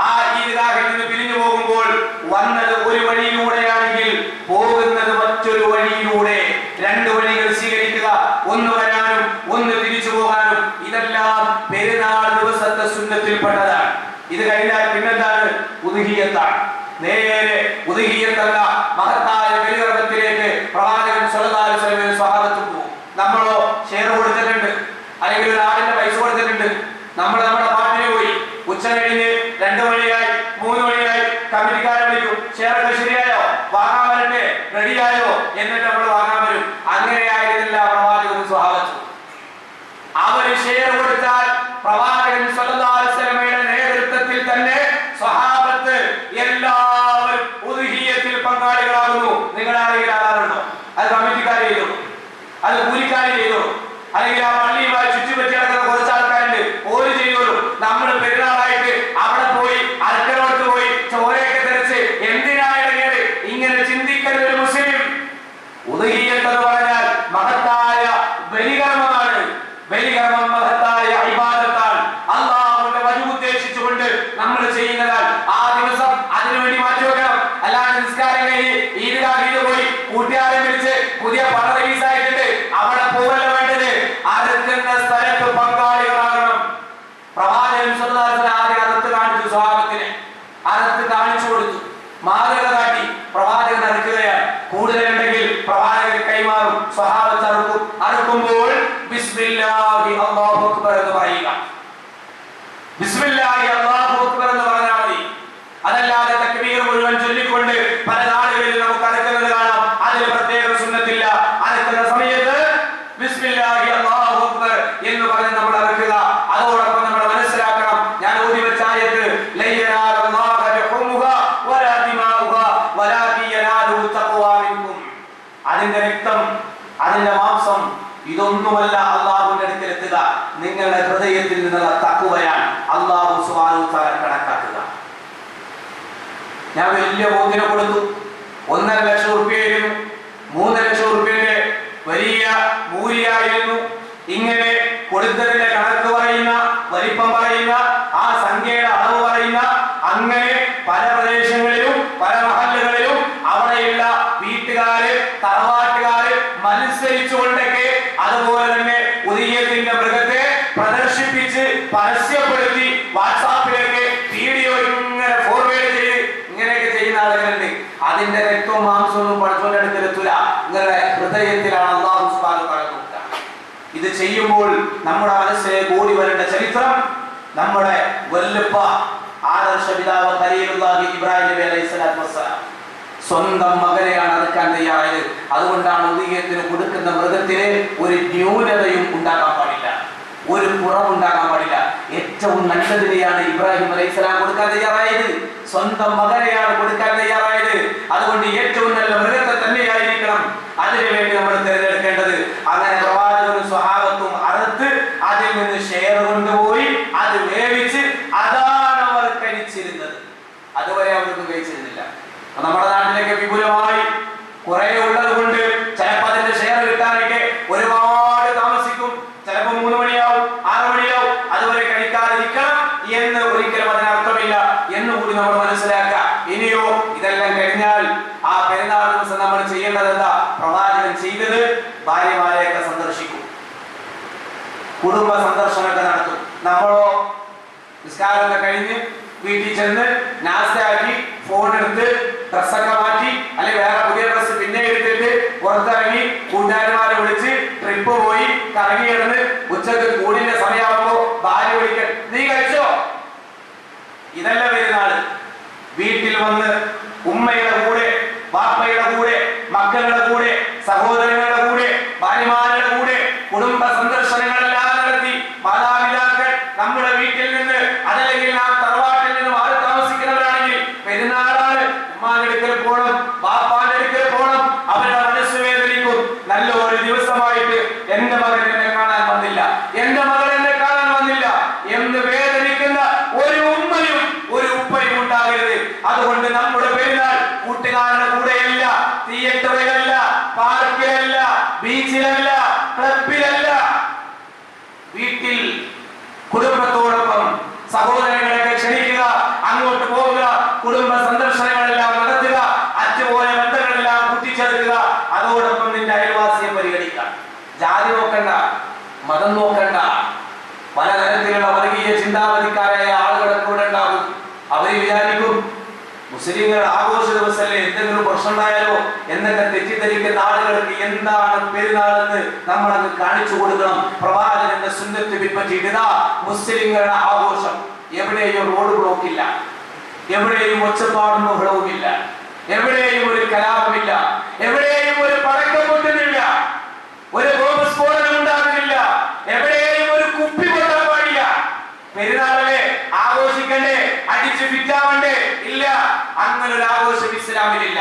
ആ ഈദ്ഗാഹിൽ നിന്ന് പിരിഞ്ഞു പോകുമ്പോൾ വന്നത് ഒരു വഴിയിലൂടെയാണെങ്കിൽ പോകുന്നത് മറ്റൊരു വഴിയിലൂടെ. രണ്ട് വഴികൾ സ്വീകരിക്കുക, ഒന്ന് വരാനും ഒന്ന് തിരിച്ചു പോകാനും. ഇതെല്ലാം പെരുന്നാൾ ദിവസത്തെ സുന്നത്തിൽപ്പെട്ടതാണ്. ഇത് കഴിഞ്ഞാൽ പിന്നെന്താണ്? ഉദ്ഹിയ്യത്താണ്. നേരെ ഉദ്ഹിയ്യത്തല്ല, മഹത്തായ ബലികർമ്മത്തിലേക്ക് പ്രവാചകൻ സല്ലല്ലാഹു അലൈഹി വസല്ലം സ്വഹാബത്ത് പോകും. നമ്മളോ ഷെയർ കൊടുത്തിട്ടുണ്ട്, അല്ലെങ്കിൽ ഒരു ആടിന്റെ പൈസ കൊടുത്തിട്ടുണ്ട്. നമ്മൾ നമ്മുടെ പാട്ടിന് പോയി, ഉച്ച കഴിഞ്ഞ് 2 മണിയായി 3 മണിയായി കമ്മിറ്റിക്കാരെ വിളിക്കും. ഷെയറൊക്കെ ശരിയായോ, വാങ്ങാൻ വരട്ടെ, റെഡിയായോ, എന്നിട്ട് നമ്മൾ വാങ്ങാൻ വരും. അങ്ങനെയായിരുന്നില്ല പ്രവാചകനും സ്വഹാബത്തും. അവര് ഷെയർ കൊടുത്താൽ പ്രവാചകൻ സല്ലല്ലാഹു അലൈഹി വസല്ലമയുടെ നേതൃത്വത്തിൽ തന്നെ സ്വഹാബത്ത് എല്ലാവരും ഉദ്ഹിയ്യത്തിൽ പങ്കാളികളാകുന്നു. നിങ്ങളാരെങ്കിലും ആധാറുണ്ടോ? അത് കമ്മിറ്റിക്കാർ ചെയ്തു, അത് കൂലിക്കാർ ചെയ്തു, അല്ലെങ്കിൽ ആ പള്ളിയുമായി ചുറ്റുപറ്റി നടക്കുന്ന കുറച്ച് ആൾക്കാരുണ്ട്, ഓര് ചെയ്തോളൂ. നമ്മൾ പെരുന്നാളായിട്ട് അവിടെ പോയി അൽക്കരോട്ട് പോയി ചോരയൊക്കെ തെറിച്ച് എന്തിനാണ് ഇടങ്ങേറ്? ഇങ്ങനെ ചിന്തിക്കരുത് ഒരു മുസ്ലിം. ഉദ്ഹിയ്യത്ത് എന്ന് പറഞ്ഞാൽ മഹത്തായ ബലികർമ്മമാണ്. ബലികർമ്മം മഹത്തായ ഇബാദത്താണ്. അല്ലാഹുവിന്റെ വജു ഉദ്ദേശിച്ചുകൊണ്ട് നമ്മൾ ചെയ്യുന്നതാണ്. ആ ദിവസം അതിനുവേണ്ടി മാറ്റിവെക്കണം. അല്ലാതെ നിസ്കാരം കഴിഞ്ഞ് ഈദ്ഗാഹിൽ പോയി കൂട്ടുകാരെ വിളിച്ച് പുതിയ പണ റിലീസായിട്ടുണ്ട് അവിടെ പോകല്ല വേണ്ടത്. അറുക്കുന്ന സ്ഥലത്ത് പങ്കാളികളാകണം. പ്രവാചകൻ സല്ലല്ലാഹു അലൈഹി വസല്ലം ആദ്യം അറുത്ത് കാണിച്ചു, സ്വഹാബത്തിനെ അറുത്ത് കാണിച്ചു കൊടുത്തു, മാതൃക കാട്ടി. പ്രവാചകൻ അറുക്കുകയാണ്. കൂടുതലുണ്ടെങ്കിൽ പ്രവാചകൻ കൈമാറും, സ്വഹാബത്ത് അറുക്കും. അറുക്കുമ്പോൾ ബിസ്മില്ലാഹി അല്ലാഹു അക്ബർ എന്ന് പറയുക. ബിസ്മില്ലാഹി അല്ലാഹു അക്ബർ എന്ന് പറഞ്ഞാൽ മതി. അതല്ലാതെ തക്ബീർ മുഴുവൻ ചൊല്ലിക്കൊണ്ട് പല നാടുകളിൽ നമുക്ക് അറുക്കുന്നത് കാണാം. അതിൽ പ്രത്യേക സുന്നത്തില്ല. അറുക്കുന്ന സമയത്ത് ബിസ്മില്ലാഹി അല്ലാഹു അക്ബർ എന്ന് പറഞ്ഞ് നമ്മൾ അറുക്കുക. അതോടൊപ്പം നമ്മൾ മനസ്സിലാക്കണം, ഞാൻ ഓതി വെച്ച ആയത്ത് ലയ്യനാലല്ലാഹു ബിഹുമുഹാ വലാ ദിമാഉഹാ വലാകി യനാലുഹു തഖ്വാ മിൻകും. അതിന്റെ രക്തം, അതിന്റെ മാംസം, ഇതൊന്നുമല്ല അല്ലാഹുവിന്റെ അടുക്കൽ എത്തുക. നിങ്ങളുടെ ഹൃദയത്തിൽ നിന്നുള്ള തഖ്വയാണ് അല്ലാഹു സുബ്ഹാനഹു വ തആല കണക്കാക്കുക. ഞാൻ വലിയ ബോധ്യം കൊടുത്തു, 1.5 ലക്ഷം റുപ്യയായിരുന്നു, 3 ലക്ഷം റുപ്യന്റെ വലിയ മൂല്യമായിരുന്നു. ഇങ്ങനെ കൊടുത്തതിന്റെ കണക്ക് പറയുന്ന, വലിപ്പം പറയുന്ന, ആ സംഖ്യയുടെ അളവ് പറയുന്ന, അങ്ങനെ പല പ്രദേശങ്ങളിലും പല മഹല്ലുകളിലും അവിടെയുള്ള വീട്ടുകാര് തറവാട്ടുകാര് മത്സരിച്ചുകൊണ്ടൊക്കെ അതുപോലെ തന്നെ ഉദയത്തിന്റെ മൃഗത്തെ പ്രദർശിപ്പിച്ച് പരസ്യപ്പെടുത്തി വാട്സാപ്പിലൊക്കെ വീഡിയോ ഇങ്ങനെ ഫോർവേഡ് ചെയ്ത് ഇങ്ങനെയൊക്കെ ചെയ്യുന്ന ആളുകളുണ്ട്. അതിന്റെ രക്തവും മാംസവും പഠിച്ചോന്റെ അടുത്തെത്തൂല. നിങ്ങളുടെ ഹൃദയത്തിലാണ് അല്ലാഹു സുബ്ഹാനഹു വ തആല നോക്കുക. ഇത് ചെയ്യുമ്പോൾ നമ്മുടെ മനസ്സിലേക്ക് ഓടി വരേണ്ട ചരിത്രം നമ്മുടെ വല്ലുപ്പ ആദർശ പിതാവ് ഖലീലുല്ലാഹി ഇബ്രാഹിം നബി അലൈഹിസ്സലാത്തു വസ്സലാം സ്വന്തം മകനെയാണ് അറുക്കാൻ തയ്യാറായത്. അതുകൊണ്ടാണ് ഉദയത്തിന് കൊടുക്കുന്ന മൃഗത്തിന് ഒരു ന്യൂനതയും ഉണ്ടാകാൻ പാടില്ല, ഒരു കുറവുണ്ടാകാൻ പാടില്ല. ഏറ്റവും നല്ലതിനെയാണ് ഇബ്രാഹിം അലൈഹിസ്സലാം കൊടുക്കാൻ തയ്യാറായത്. സ്വന്തം മകനെയാണ് കൊടുക്കാൻ തയ്യാറായത്. അതുകൊണ്ട് ഏറ്റവും നല്ല മൃഗത്തെ തന്നെയായിരിക്കണം അതിനുവേണ്ടി നമ്മൾ തിരഞ്ഞെടുക്കേണ്ടത്. അങ്ങനെ പ്രവാചകനും സ്വഹാബത്തും അറുത്ത് അതിൽ നിന്ന് ഷെയർ കൊണ്ടുപോയി അത് വേവിച്ച് അതാണ് അവർ കഴിച്ചിരുന്നത്. അതുവരെ അവർക്ക് കഴിച്ചിരുന്നില്ല. നമ്മുടെ നാട്ടിലേക്ക് വിപുലമായി കുറെ ഉള്ളത് കൊണ്ട് ചിലപ്പോൾ അതിന്റെ ഷെയർ കിട്ടാനൊക്കെ ഒരുപാട് താമസിക്കും. ചിലപ്പോൾ 3 മണിയാവും 6 മണിയാവും. അതുവരെ കഴിക്കാതിരിക്കണം എന്ന് ഒരിക്കലും അതിനർത്ഥമില്ല എന്നുകൂടി നമ്മൾ മനസ്സിലാക്കുക. ഇനിയോ ഇതെല്ലാം കഴിഞ്ഞാൽ ആ പെരുന്നാൾ ദിവസം നമ്മൾ ചെയ്യേണ്ടത് എന്താ? പ്രവാചകൻ ചെയ്തത് ഭാര്യമാരെയൊക്കെ സന്ദർശിക്കും, കുടുംബ സന്ദർശനമൊക്കെ നടത്തും. നമ്മളോ നിസ്കാരമൊക്കെ കഴിഞ്ഞ് വീട്ടിൽ ചെന്ന് നാസ്തയാക്കി ഫോൺ എടുത്ത് ഡ്രസ്സൊക്കെ മാറ്റി അല്ലെങ്കിൽ വേറെ പുതിയ ഡ്രസ്സ് പിന്നെ എടുത്തിട്ട് പുറത്തിറങ്ങി കൂട്ടുകാരന്മാരെ വിളിച്ച് ട്രിപ്പ് പോയി കറങ്ങി കിടന്ന് ഉച്ചക്ക് കൂടിന്റെ സമയമാകുമ്പോ ഭാര്യ വിളിക്കാൻ നീ കഴിച്ചോ? ഇതല്ല പെരുന്നാള്. വീട്ടിൽ വന്ന് ഉമ്മയുടെ കൂടെ, ബാപ്പയുടെ കൂടെ, മക്കളുടെ കൂടെ, സഹോദരങ്ങളുടെ കൂടെ, ഭാര്യമാരുടെ കൂടെ കുടുംബ സന്ദർശനങ്ങളെല്ലാം നടത്തി മാതാപിതാക്കൾ നമ്മുടെ വീട്ടിൽ നിന്ന് അതല്ലെങ്കിൽ നാം തറവാട്ടിൽ നിന്ന് മാറി താമസിക്കുന്നവരാണെങ്കിൽ പെരുന്നാളാണ്, ഉമ്മാന്റെ അടുക്കൽ പോകണം, ബാപ്പാന്റെ അടുക്കൽ പോകണം. അവരുടെ മനസ്സ് വേദനിക്കും. നല്ല ഒരു ദിവസമായിട്ട് എന്റെ മകൻ എന്നെ കാണാൻ വന്നില്ല, എന്റെ മകൻ എന്നെ കാണാൻ വന്നില്ല എന്ന് വേദനിക്കുന്ന ഒരു ഉമ്മയും ഒരു ഉപ്പയും ഉണ്ടാകരുത്. അതുകൊണ്ട് നമ്മുടെ പെരുന്നാൾ കൂട്ടുകാരുടെ കൂടെയല്ല, തിയേറ്ററിലല്ല, പാർക്കിലല്ല, ബീച്ചിലല്ല, ക്ലബിലല്ല, വീട്ടിൽ കുടുംബത്തോടൊപ്പം സഹോദരങ്ങളെ ക്ഷണിക്കുക, അങ്ങോട്ട് പോവുക, കുടുംബ സന്ദർശനങ്ങളെല്ലാം നടത്തുക, അച്ചുപോലെ ബന്ധങ്ങളെല്ലാം കൂട്ടിച്ചേർക്കുക. അതോടൊപ്പം നിന്റെ അയൽവാസിയെ പരിഗണിക്കുക. ജാതി നോക്കണ്ട, മതം നോക്കണ്ട. പലതരത്തിലുള്ള വർഗീയ ചിന്താഗതിക്കാരായ ആളുകളൊക്കെ കൂടെ ഉണ്ടാകും. അവര് വിചാരിക്കും മുസ്ലിങ്ങളുടെ ആഘോഷ ദിവസമല്ലേ, എന്തെങ്കിലും പ്രശ്നം ഉണ്ടായാലോ എന്നൊക്കെ തെറ്റിദ്ധരിക്കുന്ന ആളുകൾക്ക് എന്താണ് പെരുന്നാളെന്ന് നമ്മളത് കാണിച്ചു കൊടുക്കണം. പ്രവാചകന്റെ സുന്നത്ത് പിൻപറ്റിയിട്ടാ മുസ്ലിങ്ങളുടെ ആഘോഷം. എവിടെയും റോഡ് ബ്ലോക്കില്ല, എവിടെയും ഒച്ചപ്പാടും ബഹളവുമില്ല, എവിടെയും ഒരു കലാപമില്ല, എവിടെയും ഒരു പടക്കം പൊട്ടുന്നില്ല, ഒരു ബോംബ് സ്ഫോടനം ഉണ്ടാകുന്നില്ല, എവിടെയും ഒരു കുപ്പി പൊട്ടാൻ പാടില്ല. പെരുന്നാളെ ആഘോഷിക്കണ്ടേ, അടിച്ച് ഫിറ്റാവണ്ടേ? ഇല്ല, അങ്ങനെ ഒരു ആഘോഷം ഇസ്ലാമിലില്ല.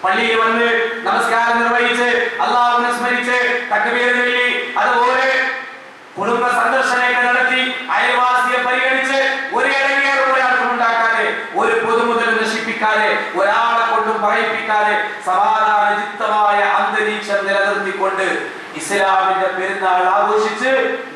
പള്ളിയിൽ വന്ന് നമസ്കാരം നിർവഹിച്ച് അല്ലാഹുവിനെ സ്മരിച്ച് തക്ബീർ ചൊല്ലി അതുപോലെ കുടുംബ സന്ദർശനങ്ങൾ നടത്തി അയൽവാസിയെ പരിഗണിച്ച് ഒരു ഇടങ്ങേറും ഒരാൾക്കും ഉണ്ടാക്കാതെ, ഒരു പൊതുമുതൽ നശിപ്പിക്കാതെ, ഒരാളെ കൊണ്ടും പറയിപ്പിക്കാതെ സമാധാനയുക്തമായ അന്തരീക്ഷം നിലനിർത്തിക്കൊണ്ട് ഇസ്ലാമിന്റെ പെരുന്നാൾ ആഘോഷിച്ച്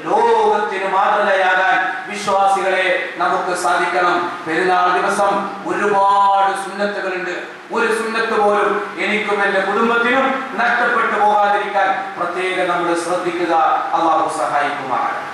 ലോകത്തിന് മാതൃകയാകാൻ വിശ്വാസികളെ നമുക്ക് സാധിക്കണം. പെരുന്നാൾ ദിവസം ഒരുപാട് സുന്നത്തുകളുണ്ട്. ഒരു സുന്നത്ത് പോലും എനിക്കും എന്റെ കുടുംബത്തിനും നഷ്ടപ്പെട്ടു പോകാതിരിക്കാൻ പ്രത്യേകം നമ്മൾ ശ്രദ്ധിക്കുക. അല്ലാഹു സഹായിക്കുമാറാകട്ടെ.